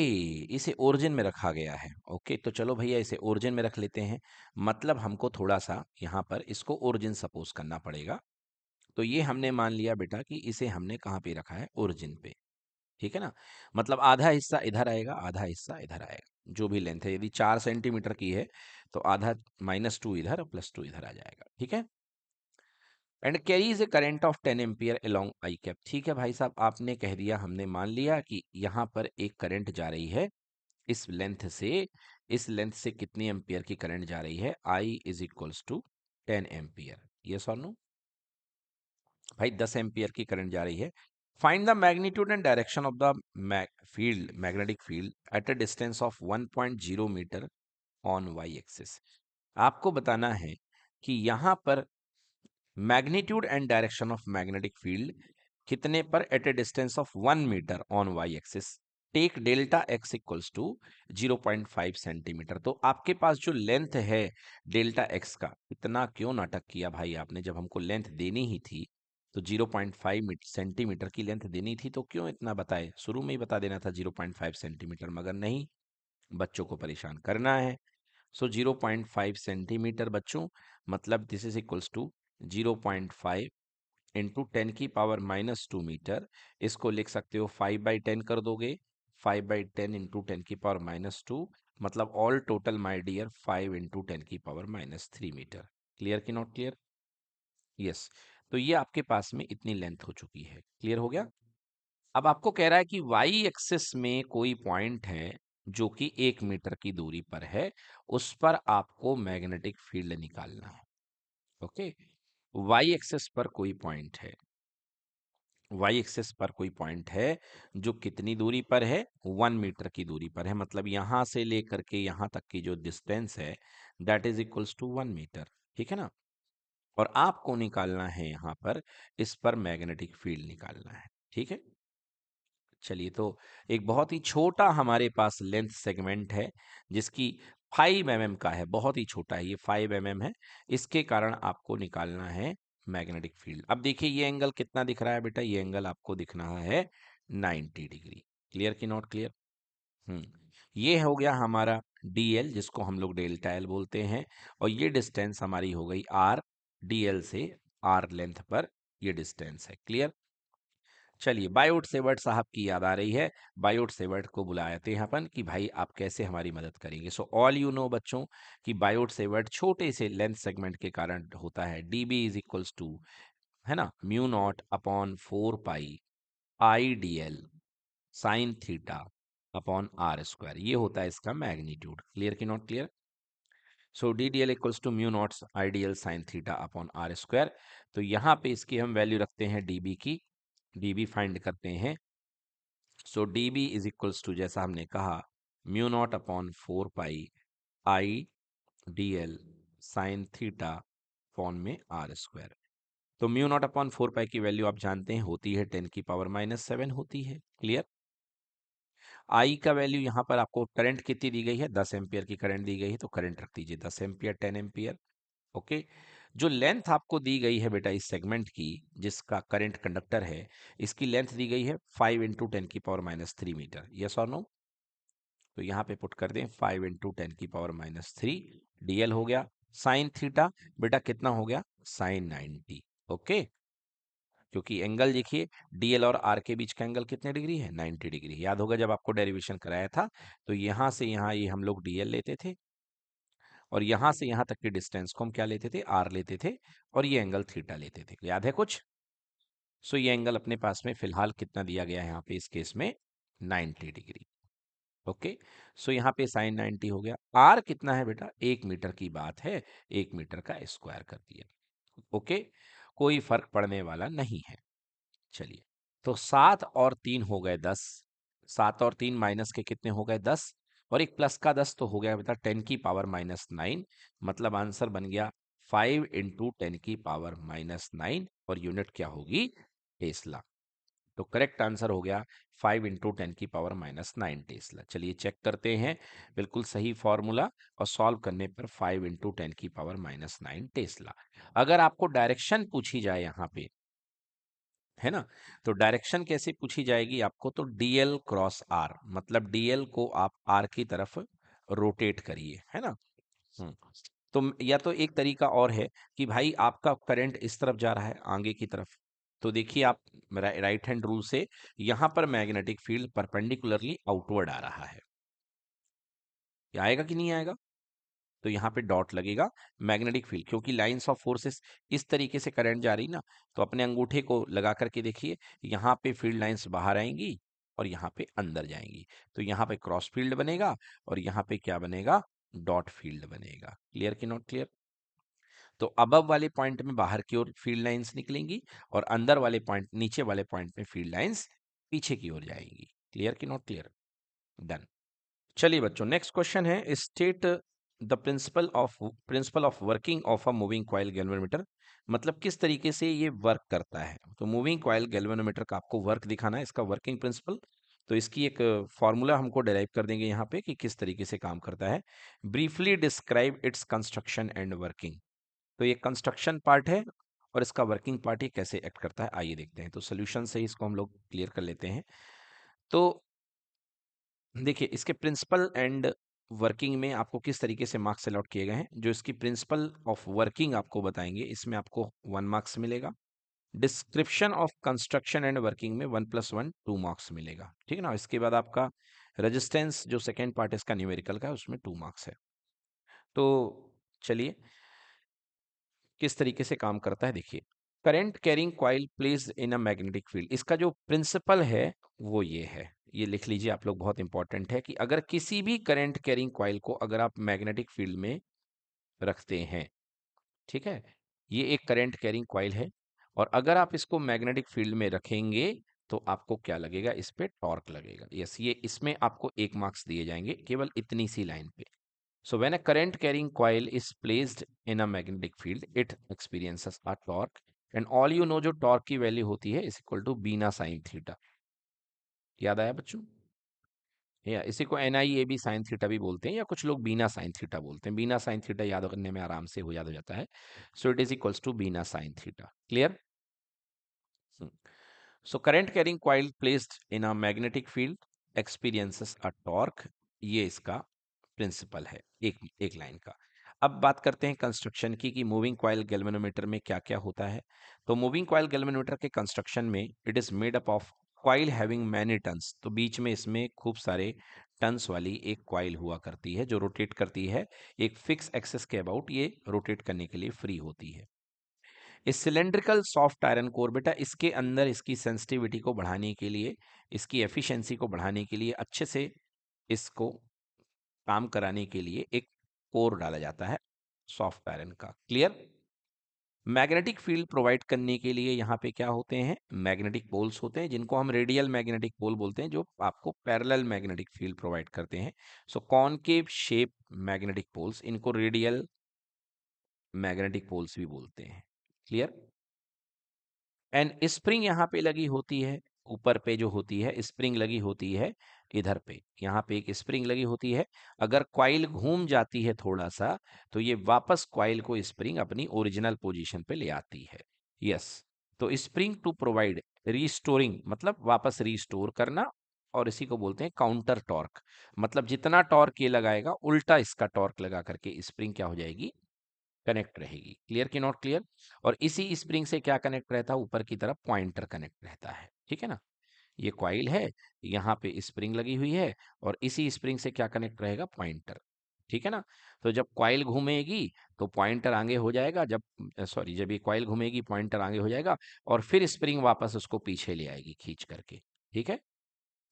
इसे ओरिजिन में रखा गया है। ओके, तो चलो भैया इसे ओरिजिन में रख लेते हैं। मतलब हमको थोड़ा सा यहाँ पर इसको ओरिजिन सपोज करना पड़ेगा। तो ये हमने मान लिया बेटा कि इसे हमने कहाँ पे रखा है, ओरिजिन पे। ठीक है ना, मतलब आधा हिस्सा इधर आएगा, आधा हिस्सा इधर आएगा। जो भी लेंथ है, यदि 4 सेंटीमीटर की है तो आधा -2 इधर और +2 इधर आ जाएगा। ठीक है, and carries A current of 10 ampere along i cap. ठीक है भाई साहब, आपने कह दिया, हमने मान लिया कि यहाँ पर एक करंट जा रही है इस लेंथ से। इस लेंथ से कितनी एम्पियर की करंट जा रही है, I is equals to 10 ampere. Yes और नो भाई, 10 एम्पियर की करंट जा रही है। Find the magnitude and direction of the field, magnetic field at a distance of 1.0 metre on Y axis. आपको बताना है कि यहाँ पर magnitude and direction of magnetic field कितने पर, at a distance of 1 metre on Y axis. Take delta X equals to 0.5 centimetre. तो आपके पास जो लेंथ है डेल्टा एक्स का, इतना क्यों नाटक किया भाई आपने, जब हमको लेंथ देनी ही थी तो 0.5 सेंटीमीटर की लेंथ देनी थी, तो क्यों इतना बताए, शुरू में ही बता देना था 0.5 सेंटीमीटर। मगर नहीं, बच्चों को परेशान करना है। सो 0.5 सेंटीमीटर बच्चों, मतलब this is equals to 0.5 into 10⁻⁻2 metre. इसको लिख सकते हो 5/10 कर दोगे, 5/10 इंटू 10⁻², मतलब all total my dear 5 into 10⁻³ metre. Clear कि नॉट क्लियर? यस। तो ये आपके पास में इतनी लेंथ हो चुकी है। क्लियर हो गया? अब आपको कह रहा है कि वाई एक्सिस में कोई पॉइंट है जो कि 1 मीटर की दूरी पर है, उस पर आपको मैग्नेटिक फील्ड निकालना है। ओके, वाई एक्सिस पर कोई पॉइंट है, वाई एक्सिस पर कोई पॉइंट है जो कितनी दूरी पर है, 1 मीटर की दूरी पर है। मतलब यहां से लेकर के यहां तक की जो डिस्टेंस है, that is equals to 1 metre. ठीक है ना, और आपको निकालना है यहाँ पर, इस पर मैग्नेटिक फील्ड निकालना है। ठीक है, चलिए, तो एक बहुत ही छोटा हमारे पास लेंथ सेगमेंट है जिसकी 5 mm का है, बहुत ही छोटा है, ये 5 mm है। इसके कारण आपको निकालना है मैग्नेटिक फील्ड। अब देखिए ये एंगल कितना दिख रहा है बेटा, ये एंगल आपको दिखना है 90 डिग्री। क्लियर कि नॉट क्लियर? हम्म, ये हो गया हमारा dl, जिसको हम लोग डेल्टा एल बोलते हैं, और ये डिस्टेंस हमारी हो गई r। dl से r लेंथ पर ये डिस्टेंस है। क्लियर? चलिए, बायोट सेवर्ट साहब की याद आ रही है। बायोट सेवर्ट को बुलाए थे यहाँ पर कि भाई आप कैसे हमारी मदद करेंगे। सो ऑल यू नो बच्चों कि बायोट सेवर्ट छोटे से लेंथ सेगमेंट के कारण होता है। dB इज इक्वल्स टू, है ना, μ0/4 pi I D L sine theta upon r²। ये होता है इसका मैग्नीट्यूड। क्लियर कि not clear? So D D L equals to μ0 I D L sine theta upon r²। तो यहाँ पे इसकी हम वैल्यू रखते हैं dB की, dB फाइंड करते हैं। So D B is equals to, जैसा हमने कहा, μ0/4 pi I D L sine theta फॉन में r²। तो μ0/4 पाई की वैल्यू आप जानते हैं होती है 10⁻⁻7 होती है। क्लियर? आई का वैल्यू यहाँ पर आपको करंट कितनी दी गई है, 10 एम्पियर की करंट दी गई है, तो करंट रख दीजिए 10 एम्पियर, 10 एम्पियर। ओके, जो लेंथ आपको दी गई है बेटा इस सेगमेंट की, जिसका करंट कंडक्टर है, इसकी लेंथ दी गई है 5 इंटू 10⁻³ मीटर। यस और नो? तो यहाँ पे पुट कर दें 5 इंटू 10⁻³ dl हो गया। साइन थीटा बेटा कितना हो गया, साइन 90। ओके, क्योंकि एंगल देखिए डीएल और आर के बीच का एंगल कितने डिग्री है, 90 डिग्री। याद होगा जब आपको डेरिवेशन कराया था, तो यहाँ से यहाँ ये हम लोग डीएल लेते थे, और यहाँ से यहाँ तक की डिस्टेंस को हम क्या लेते थे, आर लेते थे, और ये एंगल थीटा लेते थे। याद है कुछ? सो ये एंगल अपने पास में फिलहाल कितना दिया गया है यहाँ पे, इस केस में 90 डिग्री। ओके, सो यहाँ पे साइन 90 हो गया। आर कितना है बेटा, 1 मीटर की बात है, 1 मीटर का स्क्वायर कर दिया। ओके, कोई फर्क पड़ने वाला नहीं है। चलिए, तो 7 और 3 हो गए 10, 7 और 3 माइनस के कितने हो गए, 10। और एक प्लस का 10 तो हो गया बेटा 10⁻⁹, मतलब आंसर बन गया 5 × 10⁻⁹ और यूनिट क्या होगी? टेस्ला। तो करेक्ट आंसर हो गया 5 × 10⁻⁹ टेस्ला। चलिए चेक करते हैं, बिल्कुल सही फॉर्मूला, और सॉल्व करने पर 5 × 10⁻⁹ टेस्ला। अगर आपको डायरेक्शन पूछी जाए यहाँ पे, है ना, तो डायरेक्शन कैसे पूछी जाएगी आपको? तो डीएल क्रॉस आर, मतलब डीएल को आप आर की तरफ रोटेट करिए, है ना। हम्म तो या तो एक तरीका और है कि भाई आपका करंट इस तरफ जा रहा है, आगे की तरफ, तो देखिए आप राइट हैंड रूल से यहां पर मैग्नेटिक फील्ड परपेंडिकुलरली आउटवर्ड आ रहा है, ये आएगा कि नहीं आएगा? तो यहाँ पे डॉट लगेगा मैग्नेटिक फील्ड, क्योंकि लाइंस ऑफ फोर्सेस इस तरीके से करंट जा रही ना, तो अपने अंगूठे को लगा करके देखिए, यहाँ पे फील्ड लाइंस बाहर आएंगी और यहाँ पे अंदर जाएंगी, तो यहाँ पे क्रॉस फील्ड बनेगा और यहाँ पे क्या बनेगा? डॉट फील्ड बनेगा। क्लियर कि नॉट क्लियर? तो अबव वाले पॉइंट में बाहर की ओर फील्ड लाइंस निकलेंगी और अंदर वाले पॉइंट, नीचे वाले पॉइंट में फील्ड लाइंस पीछे की ओर जाएंगी। क्लियर कि नॉट क्लियर? डन। चलिए बच्चों, नेक्स्ट क्वेश्चन है, state the principle of working of a moving coil galvanometer, मतलब किस तरीके से ये वर्क करता है। तो मूविंग कॉइल गैल्वेनोमीटर का आपको वर्क दिखाना है, इसका वर्किंग प्रिंसिपल। तो इसकी एक फॉर्मूला हमको डेराइव कर देंगे यहाँ पे कि किस तरीके से काम करता है। Briefly describe its construction and working. तो ये कंस्ट्रक्शन पार्ट है और इसका वर्किंग पार्ट ये कैसे एक्ट करता है, आइए देखते हैं। तो सोल्यूशन से ही इसको हम लोग क्लियर कर लेते हैं। तो देखिए, इसके प्रिंसिपल एंड वर्किंग में आपको किस तरीके से मार्क्स अलॉट किए गए हैं। जो इसकी प्रिंसिपल ऑफ वर्किंग आपको बताएंगे, इसमें आपको 1 मार्क्स मिलेगा। Description of construction and working में 1+1 2 मार्क्स मिलेगा, ठीक है ना। इसके बाद आपका रेजिस्टेंस जो सेकेंड पार्ट इसका न्यूमेरिकल का है, उसमें 2 मार्क्स है। तो चलिए, किस तरीके से काम करता है देखिए। Current carrying coil placed in a magnetic field, इसका जो प्रिंसिपल है वो ये है, ये लिख लीजिए आप लोग, बहुत इंपॉर्टेंट है कि अगर किसी भी करंट कैरिंग कॉइल को अगर आप मैग्नेटिक फील्ड में रखते हैं, ठीक है, ये एक करंट कैरिंग कॉइल है, और अगर आप इसको मैग्नेटिक फील्ड में रखेंगे तो आपको क्या लगेगा? इस पे टॉर्क लगेगा। यस, ये इसमें आपको 1 मार्क्स दिए जाएंगे केवल इतनी सी लाइन पे। So when a current carrying coil is placed in a magnetic field, it experiences a torque. And all you know जो टॉर्क की वैल्यू होती है is equal to BINA sine theta. याद आया बच्चों? या इसी को NIAB साइन थीटा भी बोलते हैं, या कुछ लोग बीना साइन थीटा बोलते हैं। बीना साइन थीटा याद करने में आराम से हो याद हो जाता है। So it is equals to BINA sine theta. Clear? So current carrying coil placed in a magnetic field experiences a torque, ये इसका प्रिंसिपल है एक एक लाइन का। अब बात करते हैं कंस्ट्रक्शन की कि मूविंग कॉइल गैल्वेनोमीटर में क्या क्या होता है। तो मूविंग कॉइल गैल्वेनोमीटर के कंस्ट्रक्शन में it is made up of coil having many turns, तो बीच में इसमें खूब सारे टर्न्स वाली एक कॉइल हुआ करती है जो रोटेट करती है एक फिक्स एक्सिस के अबाउट, ये रोटेट करने के लिए फ्री होती है। इस सिलेंड्रिकल सॉफ्ट आयरन कोर, बेटा इसके अंदर इसकी सेंसिटिविटी को बढ़ाने के लिए, इसकी एफिशिएंसी को बढ़ाने के लिए, अच्छे से इसको काम कराने के लिए एक कोर डाला जाता है सॉफ्ट आयरन का। क्लियर? मैग्नेटिक फील्ड प्रोवाइड करने के लिए यहाँ पे क्या होते हैं? मैग्नेटिक पोल्स होते हैं, जिनको हम रेडियल मैग्नेटिक पोल बोलते हैं, जो आपको पैरेलल मैग्नेटिक फील्ड प्रोवाइड करते हैं। सो कॉनकेव शेप मैग्नेटिक पोल्स, इनको रेडियल मैग्नेटिक पोल्स भी बोलते हैं। क्लियर? एंड स्प्रिंग यहाँ पे लगी होती है, ऊपर पे जो होती है स्प्रिंग लगी होती है, इधर पे यहाँ पे एक स्प्रिंग लगी होती है। अगर कॉइल घूम जाती है थोड़ा सा, तो ये वापस कॉइल को स्प्रिंग अपनी ओरिजिनल पोजीशन पे ले आती है। यस, तो स्प्रिंग टू प्रोवाइड रीस्टोरिंग, मतलब वापस रीस्टोर करना, और इसी को बोलते हैं काउंटर टॉर्क, मतलब जितना टॉर्क ये लगाएगा उल्टा इसका टॉर्क लगा करके स्प्रिंग क्या हो जाएगी? कनेक्ट रहेगी। क्लियर कि नॉट क्लियर? और इसी स्प्रिंग से क्या कनेक्ट रहता है? ऊपर की तरफ पॉइंटर कनेक्ट रहता है, ठीक है ना। ये कॉइल है, यहाँ पे स्प्रिंग लगी हुई है, और इसी स्प्रिंग से क्या कनेक्ट रहेगा? पॉइंटर, ठीक है ना। तो जब कॉइल घूमेगी तो पॉइंटर आगे हो जाएगा, जब सॉरी जब ये कॉइल घूमेगी पॉइंटर आगे हो जाएगा, और फिर स्प्रिंग वापस उसको पीछे ले आएगी खींच करके, ठीक है।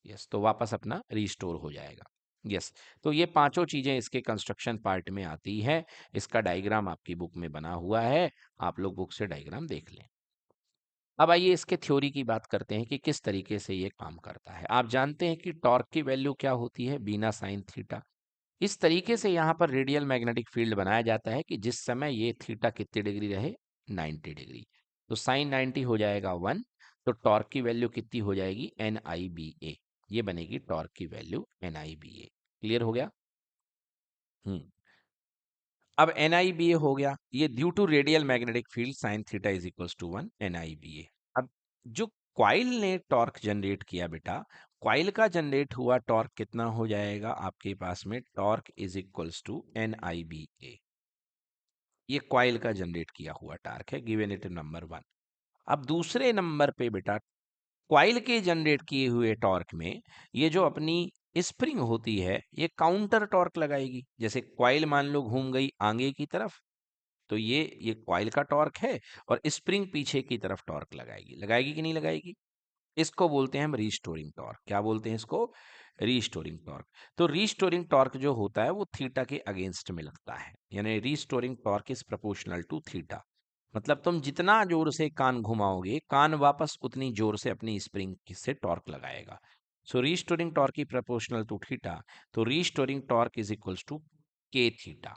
यस, तो वापस अपना रिस्टोर हो जाएगा। यस, तो ये पांचों चीजें इसके कंस्ट्रक्शन पार्ट में आती है। इसका डायग्राम आपकी बुक में बना हुआ है, आप लोग बुक से डायग्राम देख लें। अब आइए इसके थ्योरी की बात करते हैं कि किस तरीके से ये काम करता है। आप जानते हैं कि टॉर्क की वैल्यू क्या होती है? बीना साइन थीटा। इस तरीके से यहाँ पर रेडियल मैग्नेटिक फील्ड बनाया जाता है कि जिस समय ये थीटा कितने डिग्री रहे, 90 डिग्री। तो साइन 90 हो जाएगा 1, तो टॉर्क की वैल्यू कितनी हो जाएगी, एन आई बी ए। ये बनेगी टॉर्क की value N I B A. Clear हो गया? हम्म। अब एन आई बी ए हो गया, ये due to radial magnetic field sine theta is equals to 1 N I B A. अब जो कॉइल ने टॉर्क जनरेट किया बेटा, कॉइल का जनरेट हुआ टॉर्क कितना हो जाएगा आपके पास में, torque is equals to N I B A. ये कॉइल का जनरेट किया हुआ टॉर्क है, गिवन इट नंबर 1। अब दूसरे नंबर पे बेटा, कॉइल के जनरेट किए हुए टॉर्क में ये जो अपनी स्प्रिंग होती है, ये काउंटर टॉर्क लगाएगी। जैसे कॉइल मान लो घूम गई आगे की तरफ, तो ये कॉइल का टॉर्क है, और स्प्रिंग पीछे की तरफ टॉर्क लगाएगी। लगाएगी कि नहीं लगाएगी? इसको बोलते हैं हम रीस्टोरिंग टॉर्क। क्या बोलते हैं इसको? Restoring torque. तो रीस्टोरिंग टॉर्क जो होता है वो थीटा के अगेंस्ट में लगता है, यानी restoring torque is proportional to theta. मतलब तुम जितना जोर से कान घुमाओगे, कान वापस उतनी जोर से अपनी स्प्रिंग से टॉर्क लगाएगा। सो रीस्टोरिंग टॉर्क की प्रोपोर्शनल टू थीटा। तो restoring torque is equals to k theta.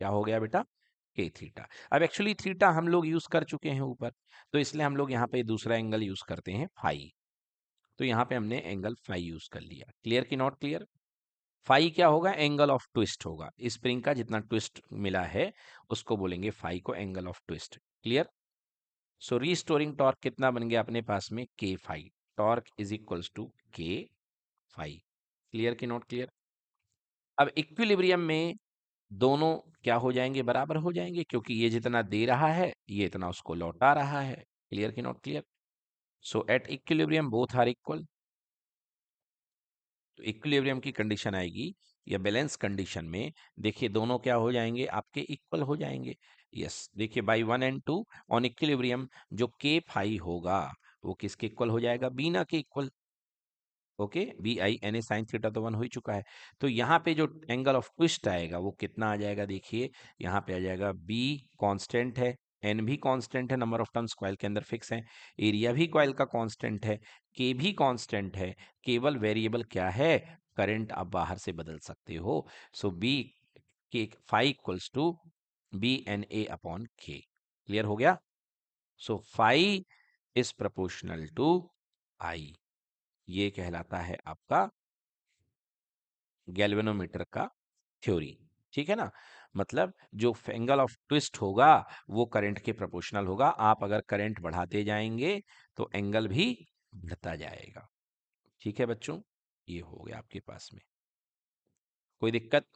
क्या हो गया बेटा? के थीटा। अब एक्चुअली थीटा हम लोग यूज कर चुके हैं ऊपर, तो इसलिए हम लोग यहाँ पे दूसरा एंगल यूज करते हैं, फाई। तो यहाँ पे हमने एंगल फाई यूज कर लिया। क्लियर की नॉट क्लियर? फाई क्या होगा? एंगल ऑफ ट्विस्ट होगा। स्प्रिंग का जितना ट्विस्ट मिला है उसको बोलेंगे फाई को angle of twist. Clear? So restoring torque कितना बन गया अपने पास में? K phi. Torque is equals to k phi. Clear की नॉट क्लियर? अब इक्विलिब्रियम में दोनों क्या हो जाएंगे? बराबर हो जाएंगे, क्योंकि ये जितना दे रहा है ये इतना उसको लौटा रहा है। क्लियर की not clear? So at equilibrium both are equal. तो इक्विलिब्रियम की कंडीशन आएगी या बैलेंस कंडीशन में, देखिए दोनों क्या हो जाएंगे? आपके इक्वल हो जाएंगे। यस, देखिए बाई 1 एंड 2 ऑन इक्विलिब्रियम जो के फाई होगा वो किसके इक्वल हो जाएगा? BINA k equal. Okay, B I N A sine theta तो 1 हो ही चुका है। तो यहाँ पे जो एंगल ऑफ ट्विस्ट आएगा वो कितना आ जाएगा? देखिए यहाँ पे आ जाएगा, बी कांस्टेंट है, एन भी कांस्टेंट है, नंबर ऑफ टर्न्स कॉइल के अंदर फिक्स है, एरिया भी कॉइल का कांस्टेंट है, के भी कांस्टेंट है। केवल वेरिएबल क्या है? करंट आप बाहर से बदल सकते हो। So B K phi equals to B N A upon K. Clear हो गया? So phi is proportional to I. ये कहलाता है आपका गैल्वेनोमीटर का थ्योरी। ठीक है ना? मतलब जो एंगल ऑफ ट्विस्ट होगा वो करंट के प्रोपोर्शनल होगा। आप अगर करंट बढ़ाते जाएंगे तो एंगल भी बढ़ता जाएगा। ठीक है बच्चों, ये हो गया आपके पास में। कोई दिक्कत?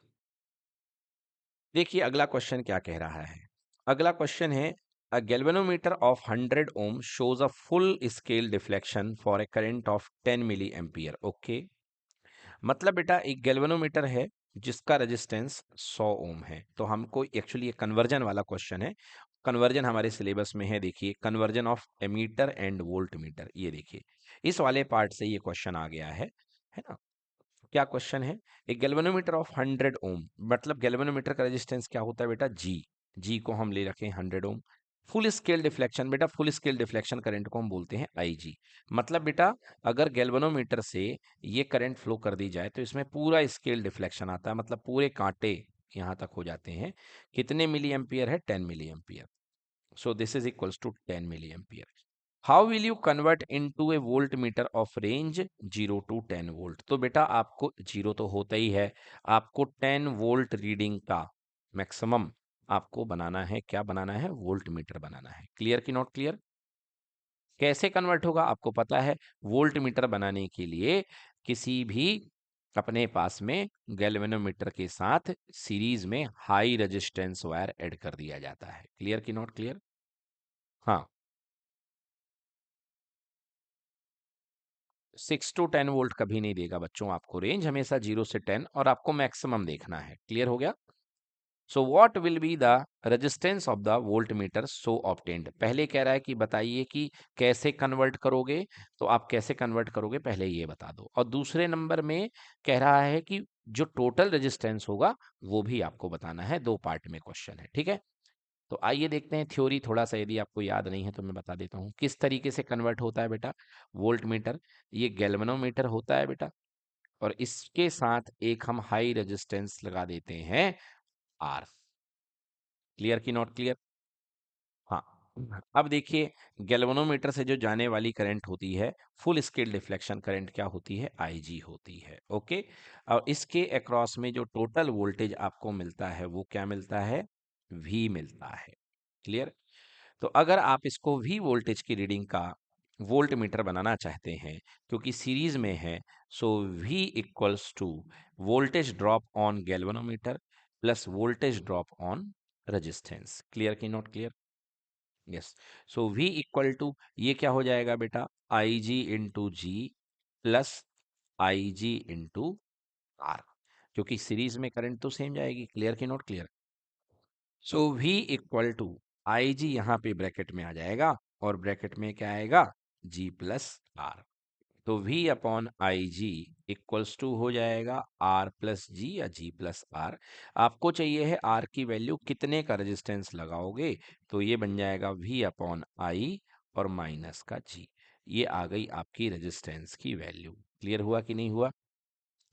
देखिए अगला क्वेश्चन क्या कह रहा है। अगला क्वेश्चन है, a galvanometer of 100 ohm shows a full scale deflection for a current of 10 milliampere. Okay, मतलब बेटा एक गैल्वेनोमीटर है जिसका रेजिस्टेंस 100 ओम है। तो हमको एक्चुअली ये कन्वर्जन वाला क्वेश्चन है। कन्वर्जन हमारे सिलेबस में है, देखिए conversion of ammeter and voltmeter. ये देखिए इस वाले पार्ट से ये क्वेश्चन आ गया है ना? क्या क्वेश्चन है? एक गैल्वेनोमीटर ऑफ 100 ओम, मतलब गैल्वेनोमीटर का रेजिस्टेंस क्या होता है बेटा? जी। जी को हम ले रखे 100 ओम। फुल स्केल डिफ्लेक्शन, बेटा फुल स्केल डिफ्लेक्शन करंट को हम बोलते हैं आई जी। मतलब बेटा अगर गैल्वेनोमीटर से ये करंट फ्लो कर दी जाए तो इसमें पूरा स्केल डिफ्लेक्शन आता है, मतलब पूरे कांटे यहाँ तक हो जाते हैं। कितने मिली एम्पियर है? 10 milliampere. So this is equals to 10 milliampere. How will you convert into a voltmeter of range 0 to 10 volt? तो बेटा आपको जीरो तो होता ही है, आपको 10 वोल्ट रीडिंग का मैक्सिमम आपको बनाना है। क्या बनाना है? वोल्ट मीटर बनाना है। क्लियर की नॉट क्लियर? कैसे कन्वर्ट होगा आपको पता है? वोल्ट मीटर बनाने के लिए किसी भी अपने पास में गैल्वेनोमीटर के साथ सीरीज में हाई रेजिस्टेंस वायर ऐड कर दिया जाता है। क्लियर की नॉट क्लियर? हाँ, 6 to 10 वोल्ट कभी नहीं देगा बच्चों आपको रेंज, हमेशा 0 से 10, और आपको मैक्सिमम देखना है। क्लियर हो गया? So what will be the resistance of the voltmeter so obtained? पहले कह रहा है कि बताइए कि कैसे कन्वर्ट करोगे। तो आप कैसे कन्वर्ट करोगे पहले ये बता दो। और दूसरे नंबर में कह रहा है कि जो टोटल रेजिस्टेंस होगा वो भी आपको बताना है। दो पार्ट में क्वेश्चन है, ठीक है? तो आइए देखते हैं थ्योरी थोड़ा सा, यदि आपको याद नहीं है तो मैं बता देता हूँ किस तरीके से कन्वर्ट होता है बेटा। वोल्ट मीटर, ये गैल्वेनोमीटर होता है बेटा, और इसके साथ एक हम हाई रेजिस्टेंस लगा देते हैं आर। क्लियर की नॉट क्लियर? हाँ। अब देखिए, गैल्वेनोमीटर से जो जाने वाली करंट होती है, फुल स्केल डिफ्लेक्शन करंट क्या होती है? आईजी होती है। ओके। और इसके अक्रॉस में जो टोटल वोल्टेज आपको मिलता है वो क्या मिलता है? वी मिलता है। क्लियर? तो अगर आप इसको वी वोल्टेज की रीडिंग का वोल्ट मीटर बनाना चाहते हैं, क्योंकि सीरीज में है, so V equals to voltage drop on galvanometer plus voltage drop on resistance. Clear की not clear? Yes. So V equal to, ये क्या हो जाएगा बेटा? I G into G plus I G into R, क्योंकि series में current तो same जाएगी। क्लियर की not clear? So V equal to आई जी यहाँ पे ब्रैकेट में आ जाएगा और ब्रैकेट में क्या आएगा? G plus R. तो V upon I G equals to हो जाएगा R प्लस जी या G प्लस आर। आपको चाहिए है R की वैल्यू, कितने का रेजिस्टेंस लगाओगे? तो ये बन जाएगा V अपॉन आई और माइनस का G। ये आ गई आपकी रेजिस्टेंस की वैल्यू। क्लियर हुआ कि नहीं हुआ?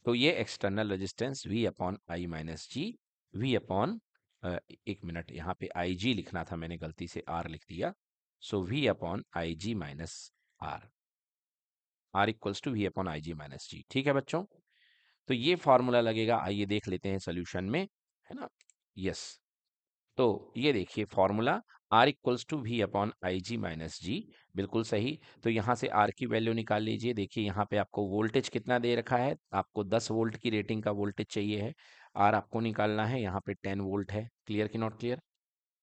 तो ये external resistance V upon I minus G, V upon, एक मिनट, यहाँ पे आई जी लिखना था, मैंने गलती से R लिख दिया। So V upon I G minus R, R equals to V upon I G minus G. ठीक है बच्चों? तो ये फॉर्मूला लगेगा, आइए देख लेते हैं सोल्यूशन में, है ना? यस। तो ये देखिए formula, R equals to V upon I G minus G, बिल्कुल सही। तो यहाँ से R की वैल्यू निकाल लीजिए। देखिए यहाँ पे आपको वोल्टेज कितना दे रखा है, आपको 10 वोल्ट की रेटिंग का वोल्टेज चाहिए है। R आपको निकालना है, यहाँ पे 10 वोल्ट है। क्लियर की नॉट क्लियर?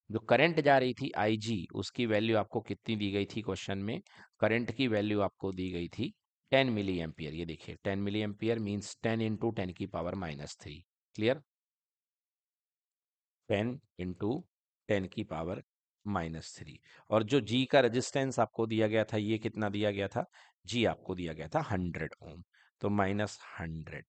जो करंट जा रही थी IG, उसकी वैल्यू आपको कितनी दी गई थी क्वेश्चन में? करंट की वैल्यू आपको दी गई थी 10 मिली एम्पियर। ये देखिए 10 मिली एम्पियर मीन्स 10 इंटू 10 की पावर माइनस 3। क्लियर? 10 इंटू 10 की पावर माइनस 3। और जो जी का रेजिस्टेंस आपको दिया गया था, ये कितना दिया गया था? जी आपको दिया गया था 100 ओम। तो माइनस 100,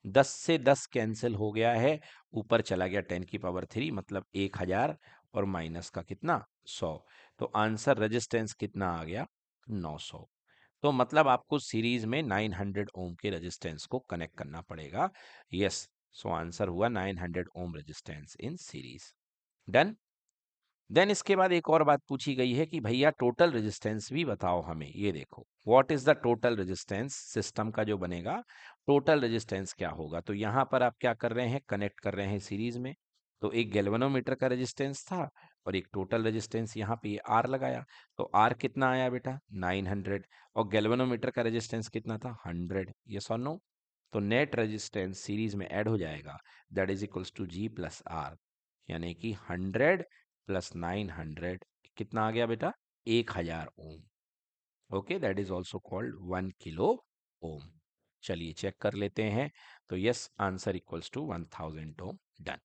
10 से 10 कैंसिल हो गया है, ऊपर चला गया 10 की पावर 3, मतलब 1000, और माइनस का कितना? 100। तो आंसर रेजिस्टेंस कितना आ गया? 900। तो मतलब आपको सीरीज में 900 ओम के रेजिस्टेंस को कनेक्ट करना पड़ेगा। यस। सो आंसर हुआ 900 ohm resistance in series. Done. Then इसके बाद एक और बात पूछी गई है कि भैया टोटल रेजिस्टेंस भी बताओ हमें। ये देखो, what is the total resistance system का जो बनेगा, टोटल रेजिस्टेंस क्या होगा? तो यहाँ पर आप क्या कर रहे हैं? कनेक्ट कर रहे हैं सीरीज में। तो एक गैल्वेनोमीटर का रेजिस्टेंस था और एक टोटल रेजिस्टेंस यहाँ पे ये आर लगाया। तो आर कितना आया बेटा? 900। और गैल्वेनोमीटर का रेजिस्टेंस कितना था? 100। यस और नो? तो नेट रेजिस्टेंस सीरीज में ऐड हो जाएगा, that is equals to G plus R, यानी कि 100 प्लस 900 कितना आ गया बेटा? 1000 ohm. Okay, that is also called 1 kilo ohm. चलिए चेक कर लेते हैं। तो yes, answer equals to 1000 ohm. Done.